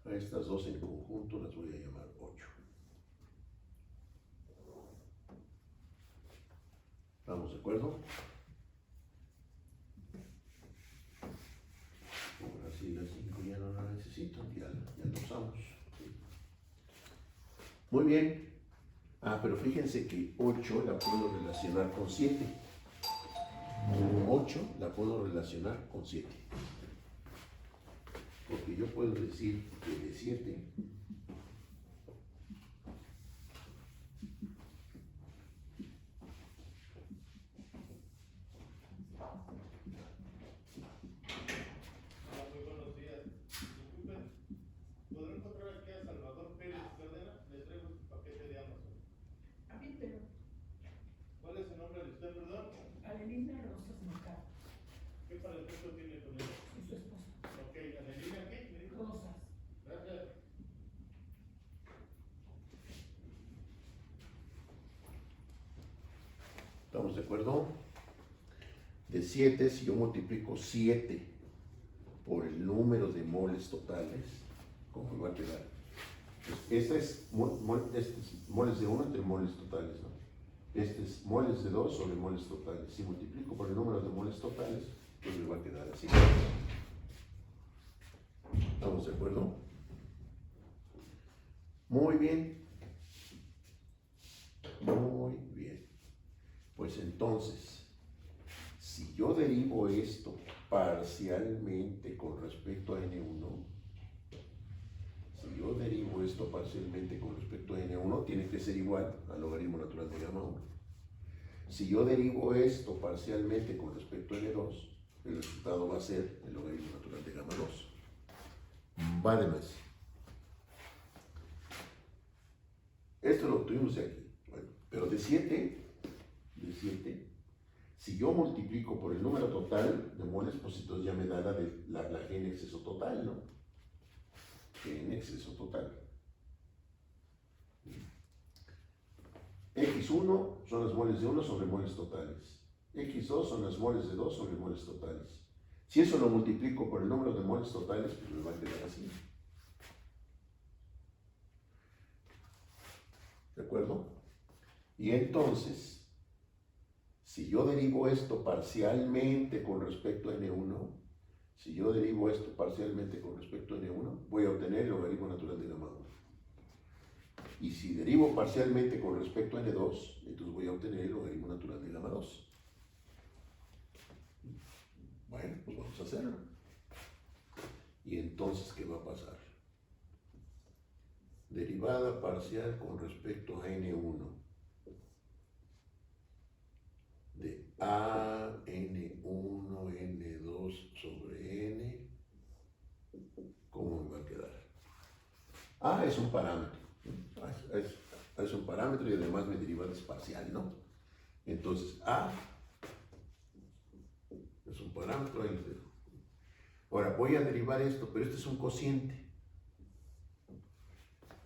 A estas dos en conjunto las voy a llamar 8. ¿Estamos de acuerdo? Ahora sí, la 5 ya no la necesito, ya la usamos. Muy bien. Pero fíjense que 8 la puedo relacionar con 7. 8 la puedo relacionar con 7. Porque yo puedo decir que de 7 Adelina Rosas Mercado. ¿Qué parentesco tiene con él? Es su esposo. Ok, Adelina, ¿qué? ¿Me dijo? Rosas. Gracias. ¿Estamos de acuerdo? De 7, si yo multiplico 7 por el número de moles totales, ¿cómo me va a quedar? Pues este es moles de 1 entre moles totales, ¿no? Este es moles de 2 sobre moles totales. Si multiplico por el número de moles totales, pues me va a quedar así. ¿Estamos de acuerdo? Muy bien. Muy bien. Pues entonces, si yo derivo esto parcialmente con respecto a n1, si yo derivo esto parcialmente con respecto a n1, tiene que ser igual al logaritmo natural de gamma 1. Si yo derivo esto parcialmente con respecto a n2, el resultado va a ser el logaritmo natural de gamma 2. Vale más. Esto lo obtuvimos de aquí. Bueno, pero de 7, si yo multiplico por el número total de moles, pues entonces ya me da la G en exceso total, ¿no? G en exceso total. X1 son las moles de 1 sobre moles totales. X2 son las moles de 2 sobre moles totales. Si eso lo multiplico por el número de moles totales, pues me va a quedar así. ¿De acuerdo? Y entonces, si yo derivo esto parcialmente con respecto a n1, si yo derivo esto parcialmente con respecto a n1, voy a obtener el logaritmo natural de gamma 1. Y si derivo parcialmente con respecto a n2, entonces voy a obtener el logaritmo natural de gamma 2. Bueno, pues vamos a hacerlo. Y entonces, ¿qué va a pasar? Derivada parcial con respecto a n1 de a n1 n2 sobre n, ¿cómo me va a quedar? A es un parámetro, es un parámetro y además mi derivada es parcial, ¿no? Entonces a es un parámetro, ahí lo dejo. Ahora voy a derivar esto, pero este es un cociente.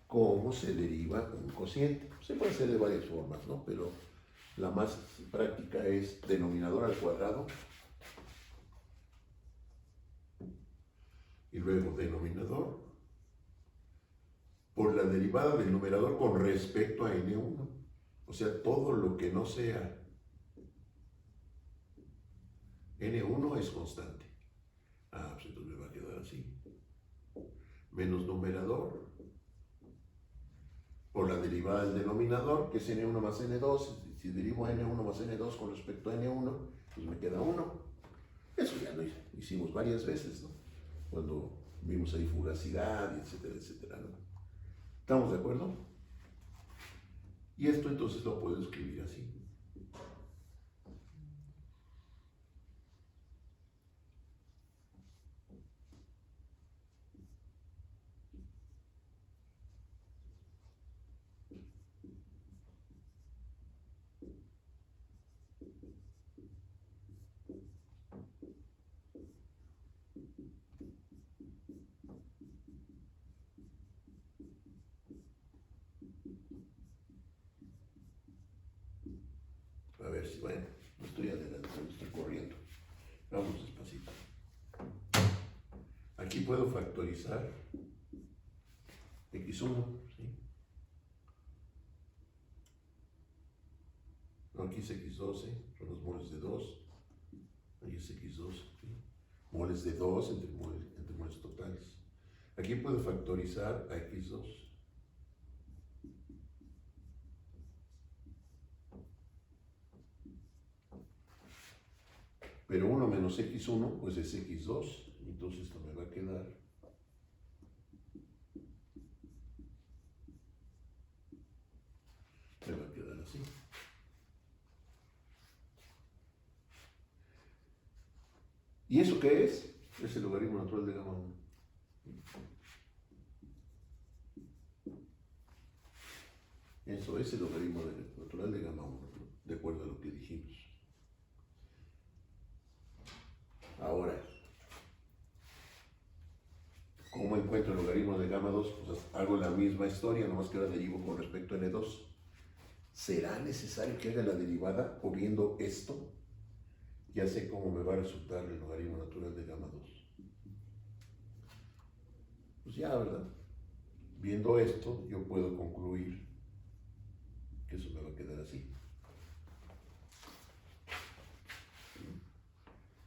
¿Cómo se deriva un cociente? Se puede hacer de varias formas, ¿no? Pero la más práctica es denominador al cuadrado y luego denominador por la derivada del numerador con respecto a n1. O sea, todo lo que no sea n1 es constante. Ah, pues entonces me va a quedar así. Menos numerador por la derivada del denominador, que es n1 más n2. Si derivo n1 más n2 con respecto a n1, pues me queda 1. Eso ya lo hicimos varias veces, ¿no? Cuando vimos ahí fugacidad, etcétera, etcétera, ¿no? ¿Estamos de acuerdo? Y esto entonces lo puedo escribir así. A ver si, bueno, no estoy adelantando, estoy corriendo. Vamos despacito. Aquí puedo factorizar x1, ¿sí? No, aquí es x12, son los moles de 2. Ahí es x2, ¿sí? Moles de 2 entre moles totales. Aquí puedo factorizar a x2. Pero 1 menos x1, pues es x2. Entonces esto me va a quedar así. ¿Y eso qué es? Es el logaritmo natural de gamma 1. Eso es el logaritmo natural de gamma 1, ¿no? De acuerdo a lo que dijimos. encuentro el logaritmo de gamma 2, pues hago la misma historia, nomás que ahora derivo con respecto a N2. ¿Será necesario que haga la derivada o viendo esto? Ya sé cómo me va a resultar el logaritmo natural de gamma 2. Pues ya, ¿verdad? Viendo esto, yo puedo concluir que eso me va a quedar así.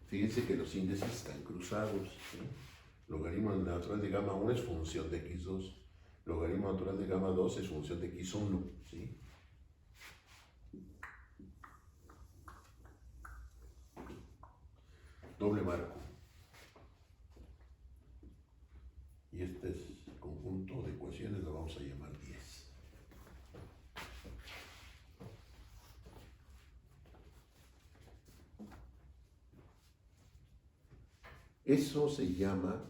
Fíjense que los índices están cruzados, ¿sí? Logaritmo natural de gamma 1 es función de x2. Logaritmo natural de gamma 2 es función de x1, ¿sí? Doble marco. Y este conjunto de ecuaciones lo vamos a llamar 10. Eso se llama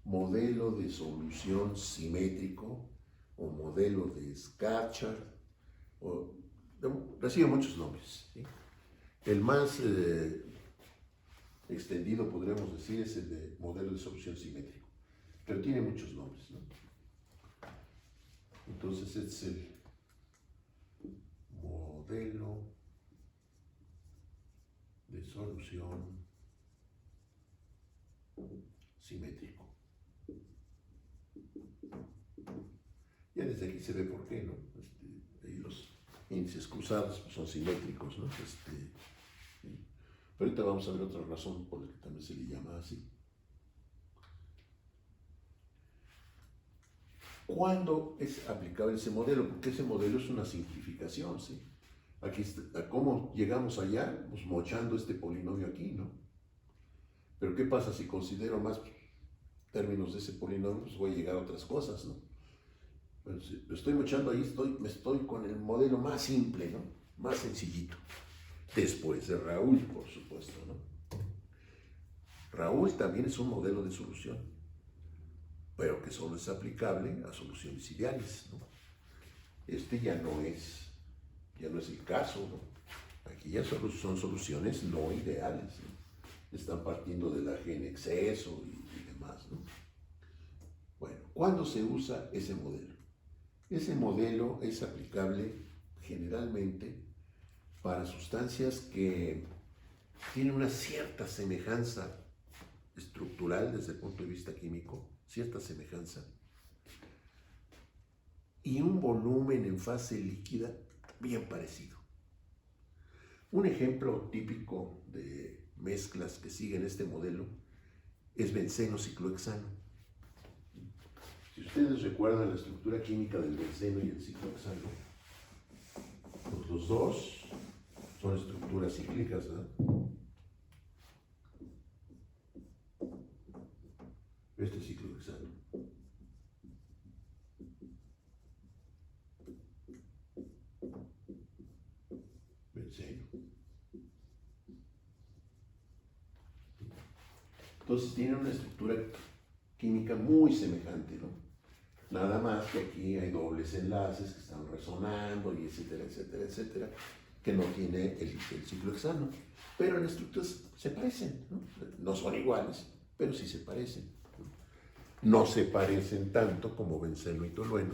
modelo de solución simétrico o modelo de Scatchard, recibe muchos nombres, ¿sí? El más extendido, podríamos decir, es el de modelo de solución simétrico, pero tiene muchos nombres, ¿no? Entonces, este es el modelo de solución simétrico. Ya desde aquí se ve por qué, ¿no? Ahí los índices cruzados pues, son simétricos, ¿no? ¿Sí? Pero ahorita vamos a ver otra razón por la que también se le llama así. ¿Cuándo es aplicable ese modelo? Porque ese modelo es una simplificación, ¿sí? Aquí está, ¿cómo llegamos allá? Pues mochando este polinomio aquí, ¿no? Pero ¿qué pasa si considero más términos de ese polinomio? Pues voy a llegar a otras cosas, ¿no? Pero si lo estoy mochando ahí, me estoy con el modelo más simple, ¿no? Más sencillito. Después de Raoult, por supuesto, ¿no? Raoult también es un modelo de solución, pero que solo es aplicable a soluciones ideales, ¿no? Este ya no es el caso, ¿no? Aquí ya solo son soluciones no ideales, ¿no? Están partiendo de la G en exceso y demás, ¿no? Bueno, ¿cuándo se usa ese modelo? Ese modelo es aplicable generalmente para sustancias que tienen una cierta semejanza estructural desde el punto de vista químico, cierta semejanza, y un volumen en fase líquida bien parecido. Un ejemplo típico de mezclas que siguen este modelo es benceno-ciclohexano. Si ustedes recuerdan la estructura química del benceno y el ciclohexano, pues los dos son estructuras cíclicas, ¿no? Este ciclohexano. Benceno. Entonces tienen una estructura química muy semejante, ¿no? Nada más que aquí hay dobles enlaces que están resonando y etcétera, etcétera, etcétera, que no tiene el ciclohexano. Pero en estructuras se parecen, ¿no? No son iguales, pero sí se parecen. No se parecen tanto como benceno y tolueno,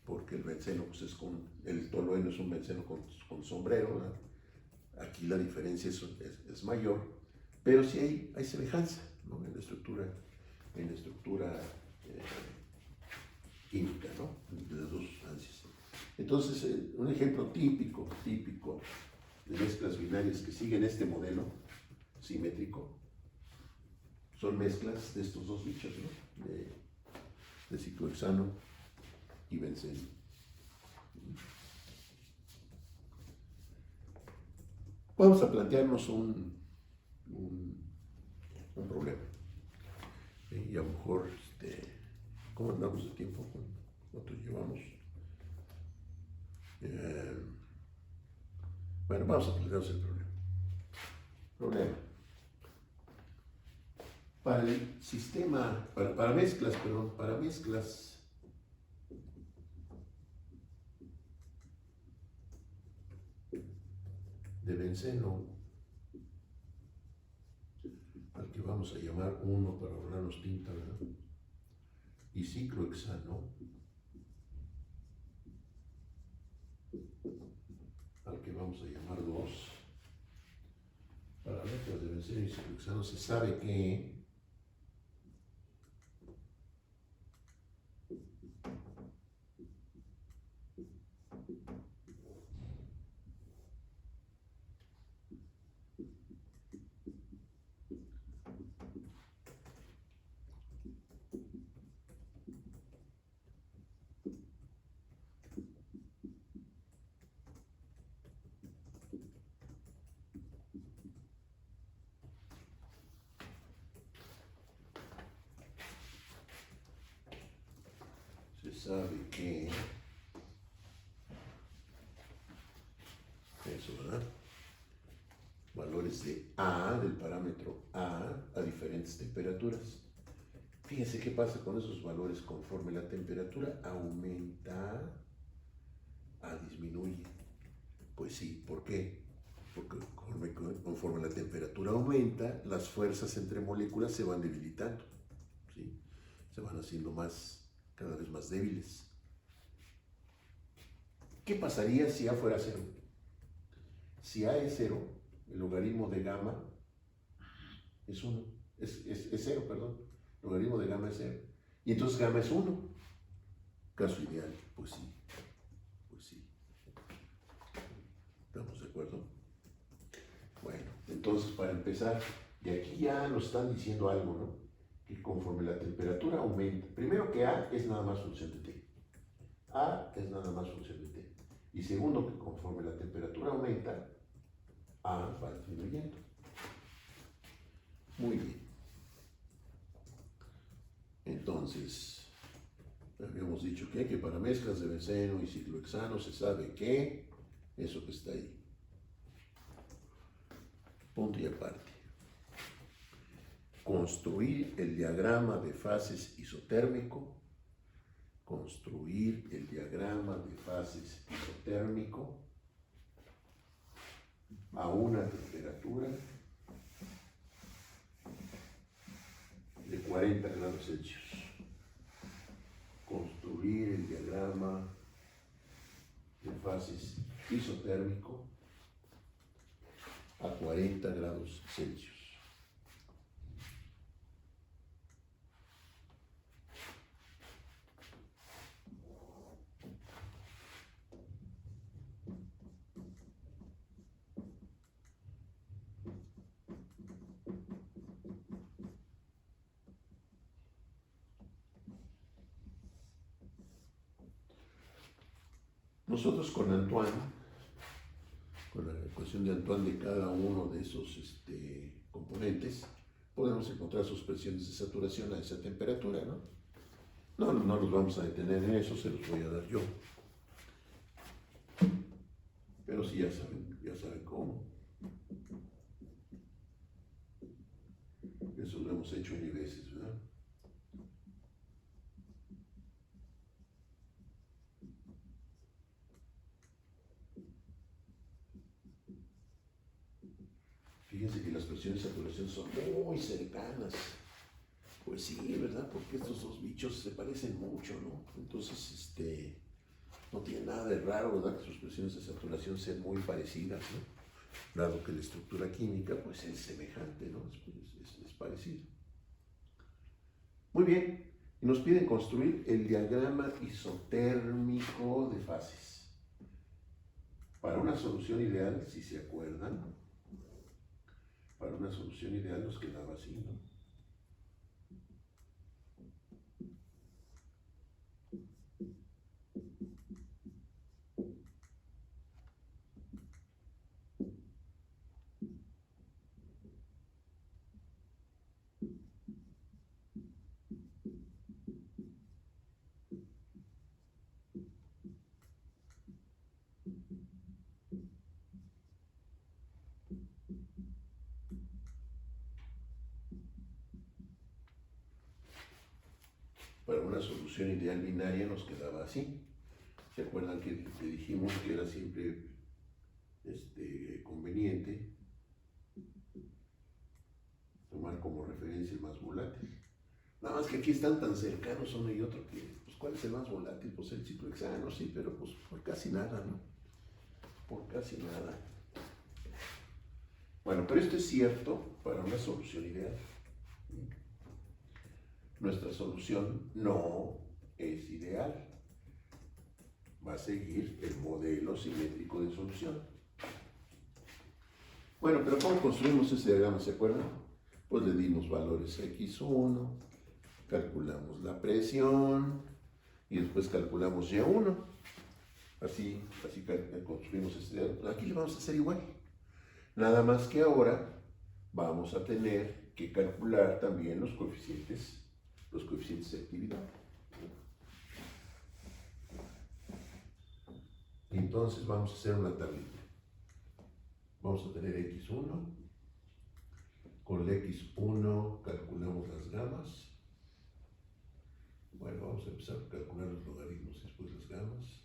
porque el benceno pues el tolueno es un benceno con sombrero, ¿verdad? Aquí la diferencia es mayor, pero sí hay semejanza, ¿no? En la estructura química, ¿no? De las dos sustancias. Entonces, un ejemplo típico de mezclas binarias que siguen este modelo simétrico son mezclas de estos dos bichos, ¿no? De ciclohexano y benceno. Vamos a plantearnos un problema. Y a lo mejor, ¿cómo andamos de tiempo? ¿Cuánto llevamos? Bueno, vamos a plantearnos el problema. Para el sistema, para mezclas de benceno, al que vamos a llamar 1 para ahorrarnos tinta, ¿verdad? y ciclohexano, al que vamos a llamar 2. Para mezclas de benceno y ciclohexano se sabe que eso, ¿verdad? Valores de A, del parámetro a diferentes temperaturas. Fíjense qué pasa con esos valores conforme la temperatura aumenta, A disminuye. Pues sí, ¿por qué? Porque conforme la temperatura aumenta, las fuerzas entre moléculas se van debilitando, ¿sí? Se van haciendo cada vez más débiles. ¿Qué pasaría si A fuera 0? Si A es 0, el logaritmo de gamma es 1. Es 0, perdón. El logaritmo de gamma es 0. Y entonces gamma es 1. Caso ideal, pues sí. Pues sí. ¿Estamos de acuerdo? Bueno, entonces para empezar, de aquí ya nos están diciendo algo, ¿no? Que conforme la temperatura aumenta, primero que A es nada más función de T. A es nada más función de T. Y segundo, que conforme la temperatura aumenta, A va disminuyendo. Muy bien. Entonces, habíamos dicho que para mezclas de benceno y ciclohexano se sabe que eso que está ahí. Punto y aparte. Construir el diagrama de fases isotérmico. Construir el diagrama de fases isotérmico a una temperatura de 40 grados Celsius. Construir el diagrama de fases isotérmico a 40 grados Celsius. Nosotros con Antoine, con la ecuación de Antoine de cada uno de esos componentes, podemos encontrar sus presiones de saturación a esa temperatura, ¿no? No nos vamos a detener en eso, se los voy a dar yo. Pero sí ya saben cómo. Eso lo hemos hecho mil veces, ¿verdad? Fíjense que las presiones de saturación son muy cercanas. Pues sí, ¿verdad? Porque estos dos bichos se parecen mucho, ¿no? Entonces, no tiene nada de raro, ¿verdad? Que sus presiones de saturación sean muy parecidas, ¿no? Dado que la estructura química, pues es semejante, ¿no? Es parecido. Muy bien. Y nos piden construir el diagrama isotérmico de fases. Para una solución ideal, si se acuerdan, para una solución ideal nos quedaba así, ¿no? Para una solución ideal binaria nos quedaba así. ¿Se acuerdan que dijimos que era siempre conveniente tomar como referencia el más volátil? Nada más que que aquí están tan cercanos uno y otro que, pues, ¿cuál es el más volátil? Pues el ciclo hexano, sí, pero pues por casi nada, ¿no? Por casi nada. Bueno, pero esto es cierto para una solución ideal. Nuestra solución no es ideal. Va a seguir el modelo simétrico de solución. Bueno, pero ¿cómo construimos ese diagrama? ¿Se acuerdan? Pues le dimos valores a x1, calculamos la presión y después calculamos y1. Así construimos este diagrama. Aquí le vamos a hacer igual. Nada más que ahora vamos a tener que calcular también los coeficientes de actividad. Entonces vamos a hacer una tablita. Vamos a tener x1. Con la x1 calculamos las gamas. Bueno, vamos a empezar a calcular los logaritmos y después las gamas.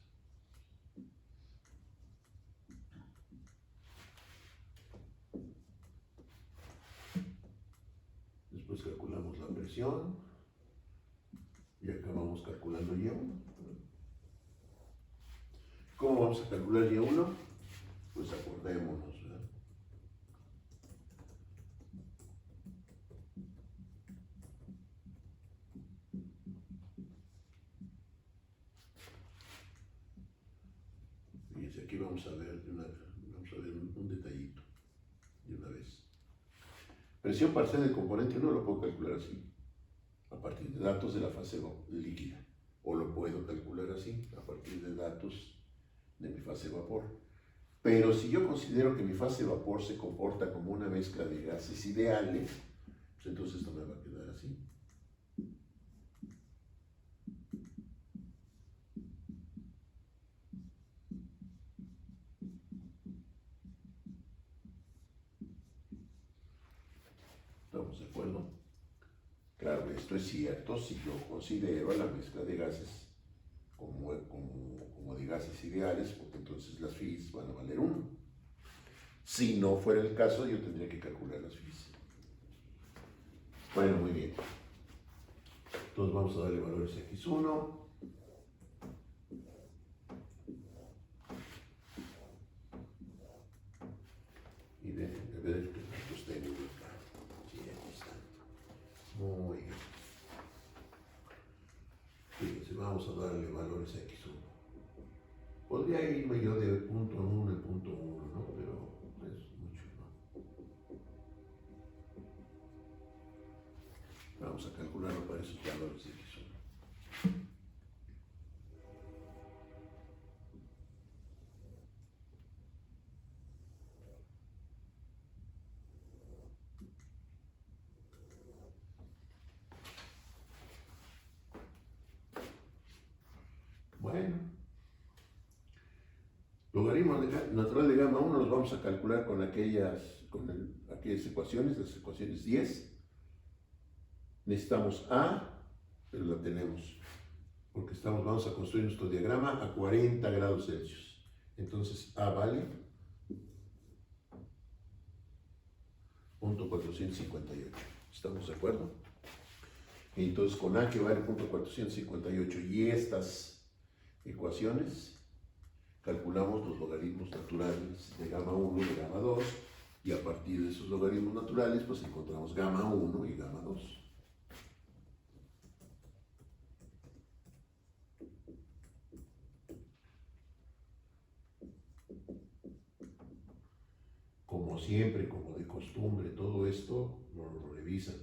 Después calculamos la presión. Y acabamos calculando y1. ¿Cómo vamos a calcular y1? Pues acordémonos, ¿verdad? Fíjense, aquí vamos a ver un detallito de una vez. Presión parcial del componente 1 lo puedo calcular así, a partir de datos de la fase líquida. O lo puedo calcular así, a partir de datos de mi fase vapor. Pero si yo considero que mi fase vapor se comporta como una mezcla de gases ideales, pues entonces esto me va a quedar así. ¿Estamos de acuerdo? Claro, esto es cierto si yo considero a la mezcla de gases como de gases ideales, porque entonces las Φ's van a valer 1. Si no fuera el caso, yo tendría que calcular las Φ's. Bueno, muy bien. Entonces vamos a darle valores a x1. Y déjenme ver que los tengo acá. Sí, aquí están. Muy bien. Fíjense, vamos a darle valores a x1. Podría irme yo de punto 1 en punto 1, ¿no? Pero es mucho, ¿no? Vamos a calcularlo para esos valores de x1. Bueno, logaritmo natural de gamma 1 los vamos a calcular con aquellas ecuaciones, las ecuaciones 10. Necesitamos A, pero la tenemos, porque vamos a construir nuestro diagrama a 40 grados Celsius. Entonces A vale 0.458. ¿Estamos de acuerdo? Entonces con A que vale 0.458 y estas ecuaciones, calculamos los logaritmos naturales de gamma 1 y de gamma 2, y a partir de esos logaritmos naturales pues encontramos gamma 1 y gamma 2. Como siempre, como de costumbre, todo esto lo revisan.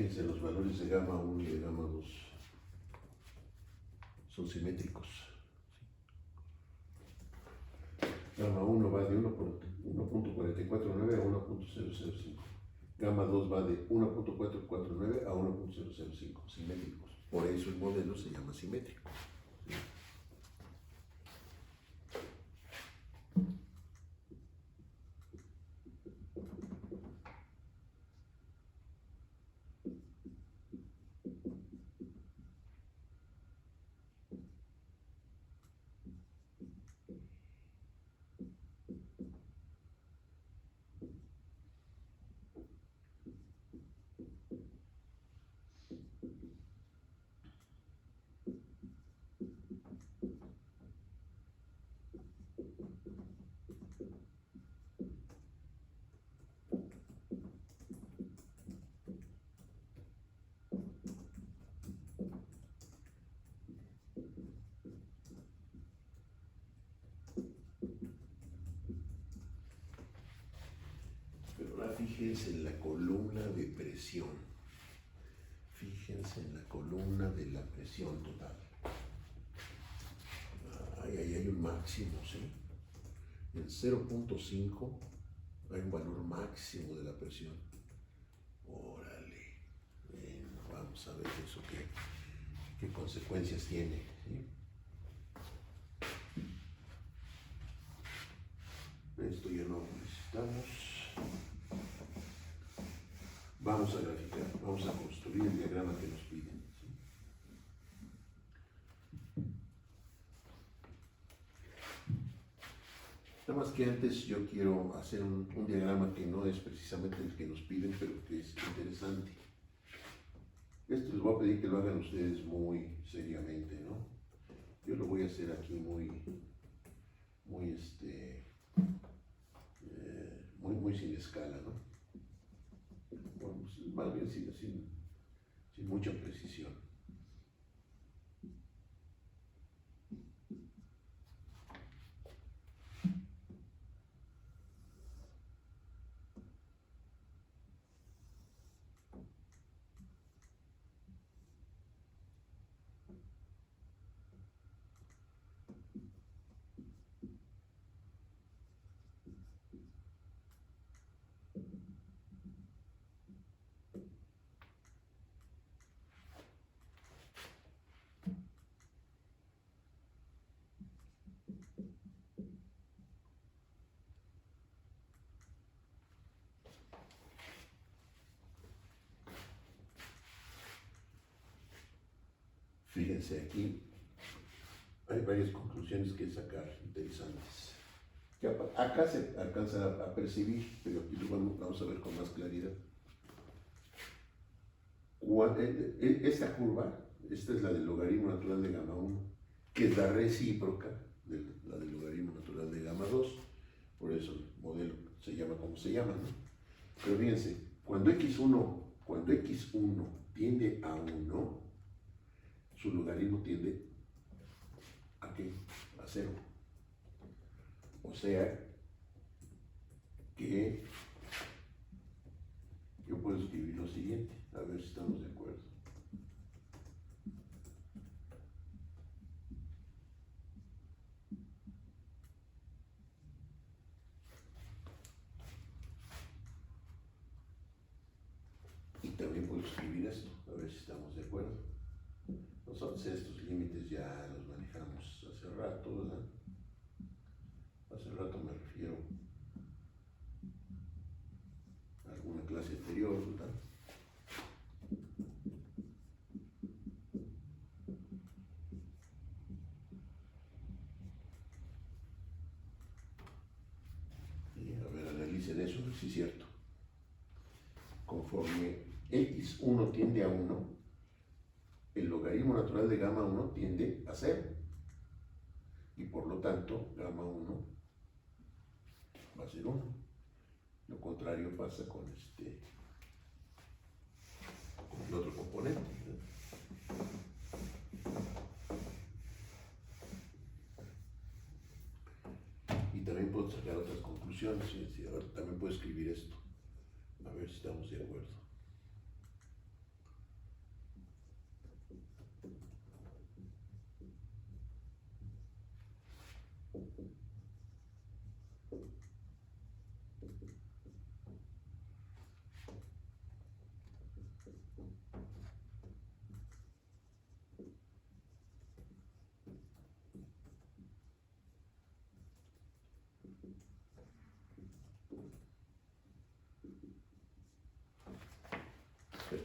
Fíjense, los valores de gamma 1 y de gamma 2 son simétricos. Gamma 1 va de 1.449 a 1.005. Gamma 2 va de 1.449 a 1.005, simétricos. Por eso el modelo se llama simétrico. Fíjense en la columna de presión. Fíjense en la columna de la presión total. Ahí hay un máximo, ¿sí? En 0.5 hay un valor máximo de la presión. Órale. Bueno, vamos a ver eso qué consecuencias tiene, ¿sí? Esto ya no lo necesitamos. Vamos a graficar, vamos a construir el diagrama que nos piden, ¿sí? Nada más que antes yo quiero hacer un diagrama que no es precisamente el que nos piden, pero que es interesante. Esto les voy a pedir que lo hagan ustedes muy seriamente, ¿no? Yo lo voy a hacer aquí muy sin escala, ¿no? Bueno, pues más bien sin mucha precisión. Fíjense aquí, hay varias conclusiones que sacar interesantes. Que acá se alcanza a percibir, pero aquí lo vamos a ver con más claridad. Esta curva, esta es la del logaritmo natural de gamma 1, que es la recíproca de la del logaritmo natural de gamma 2. Por eso el modelo se llama como se llama, ¿no? Pero fíjense, cuando x1 tiende a 1, su logaritmo tiende ¿a qué? A 0. O sea que yo puedo escribir lo siguiente, a ver si estamos de acuerdo. Y también puedo escribir esto, a ver si estamos de acuerdo. Entonces estos límites ya los manejamos hace rato, ¿verdad? Hace rato me refiero a alguna clase anterior, ¿verdad? Y a ver, analicen eso, a ver si es cierto. Conforme x1 tiende a 1, el logaritmo natural de gamma 1 tiende a 0. Y por lo tanto, gamma 1 va a ser 1. Lo contrario pasa con el otro componente, ¿no? Y también puedo sacar otras conclusiones. ¿Sí? Ahora también puedo escribir esto. A ver si estamos de acuerdo.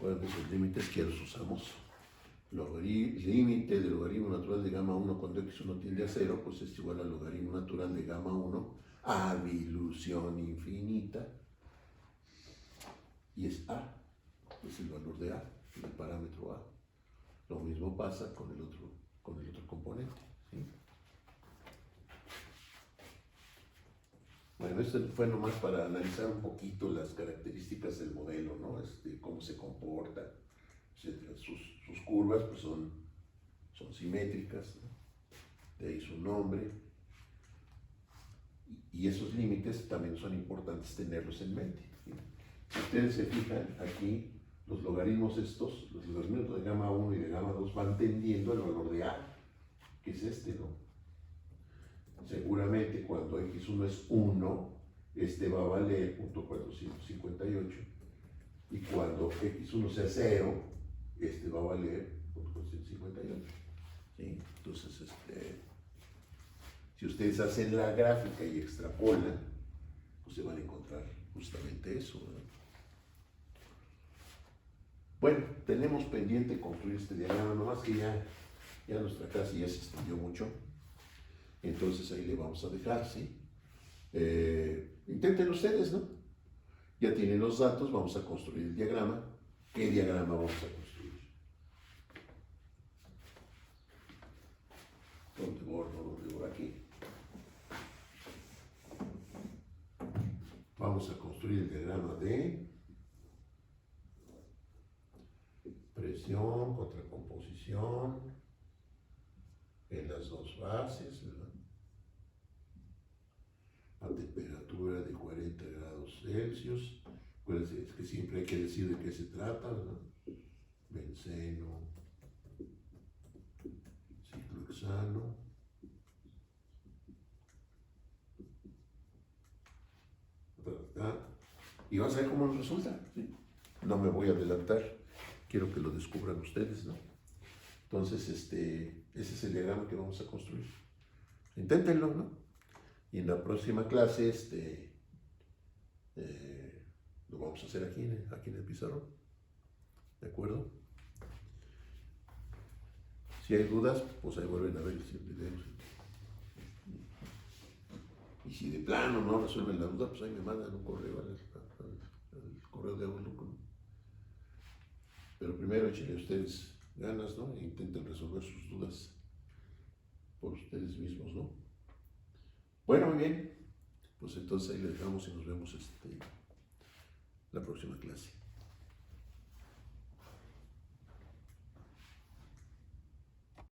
acuerdan de esos límites que los usamos. Límite del logaritmo natural de gamma 1 cuando x1 tiende a 0, pues es igual al logaritmo natural de gamma 1 a dilución infinita. Y es a, es el valor de a, el parámetro a. Lo mismo pasa con el otro componente. ¿Sí? Bueno, esto fue nomás para analizar un poquito las características del modelo, ¿no? Cómo se comporta, etcétera. Sus curvas pues son simétricas, ¿no? De ahí su nombre. Y esos límites también son importantes tenerlos en mente. ¿Sí? Si ustedes se fijan aquí, los logaritmos los logaritmos de gamma 1 y de gamma 2 van tendiendo al valor de a, que es ¿no? Seguramente cuando x1 es 1, va a valer .458, y cuando x1 sea 0, va a valer .458. ¿Sí? Entonces, si ustedes hacen la gráfica y extrapolan, pues se van a encontrar justamente eso, ¿verdad? Bueno, tenemos pendiente construir este diagrama, nomás que ya nuestra clase ya se extendió mucho. Entonces ahí le vamos a dejar, ¿sí? Intenten ustedes, ¿no? Ya tienen los datos, vamos a construir el diagrama. ¿Qué diagrama vamos a construir? ¿Dónde borro aquí? Vamos a construir el diagrama de presión contra composición en las dos bases, ¿verdad? A temperatura de 40 grados Celsius. Acuérdense que siempre hay que decir de qué se trata, ¿verdad? Benceno, ciclohexano, y vas a ver cómo nos resulta, ¿sí? No me voy a adelantar, quiero que lo descubran ustedes, ¿no? Entonces, ese es el diagrama que vamos a construir. Inténtenlo, ¿no? Y en la próxima clase, lo vamos a hacer aquí en el pizarrón. ¿De acuerdo? Si hay dudas, pues ahí vuelven a ver el video. Y si de plano no resuelven la duda, pues ahí me mandan un correo al correo de Outlook, ¿no? Pero primero échenle ustedes ganas, ¿no? E intenten resolver sus dudas por ustedes mismos, ¿no? Bueno, muy bien. Pues entonces ahí les dejamos y nos vemos la próxima clase.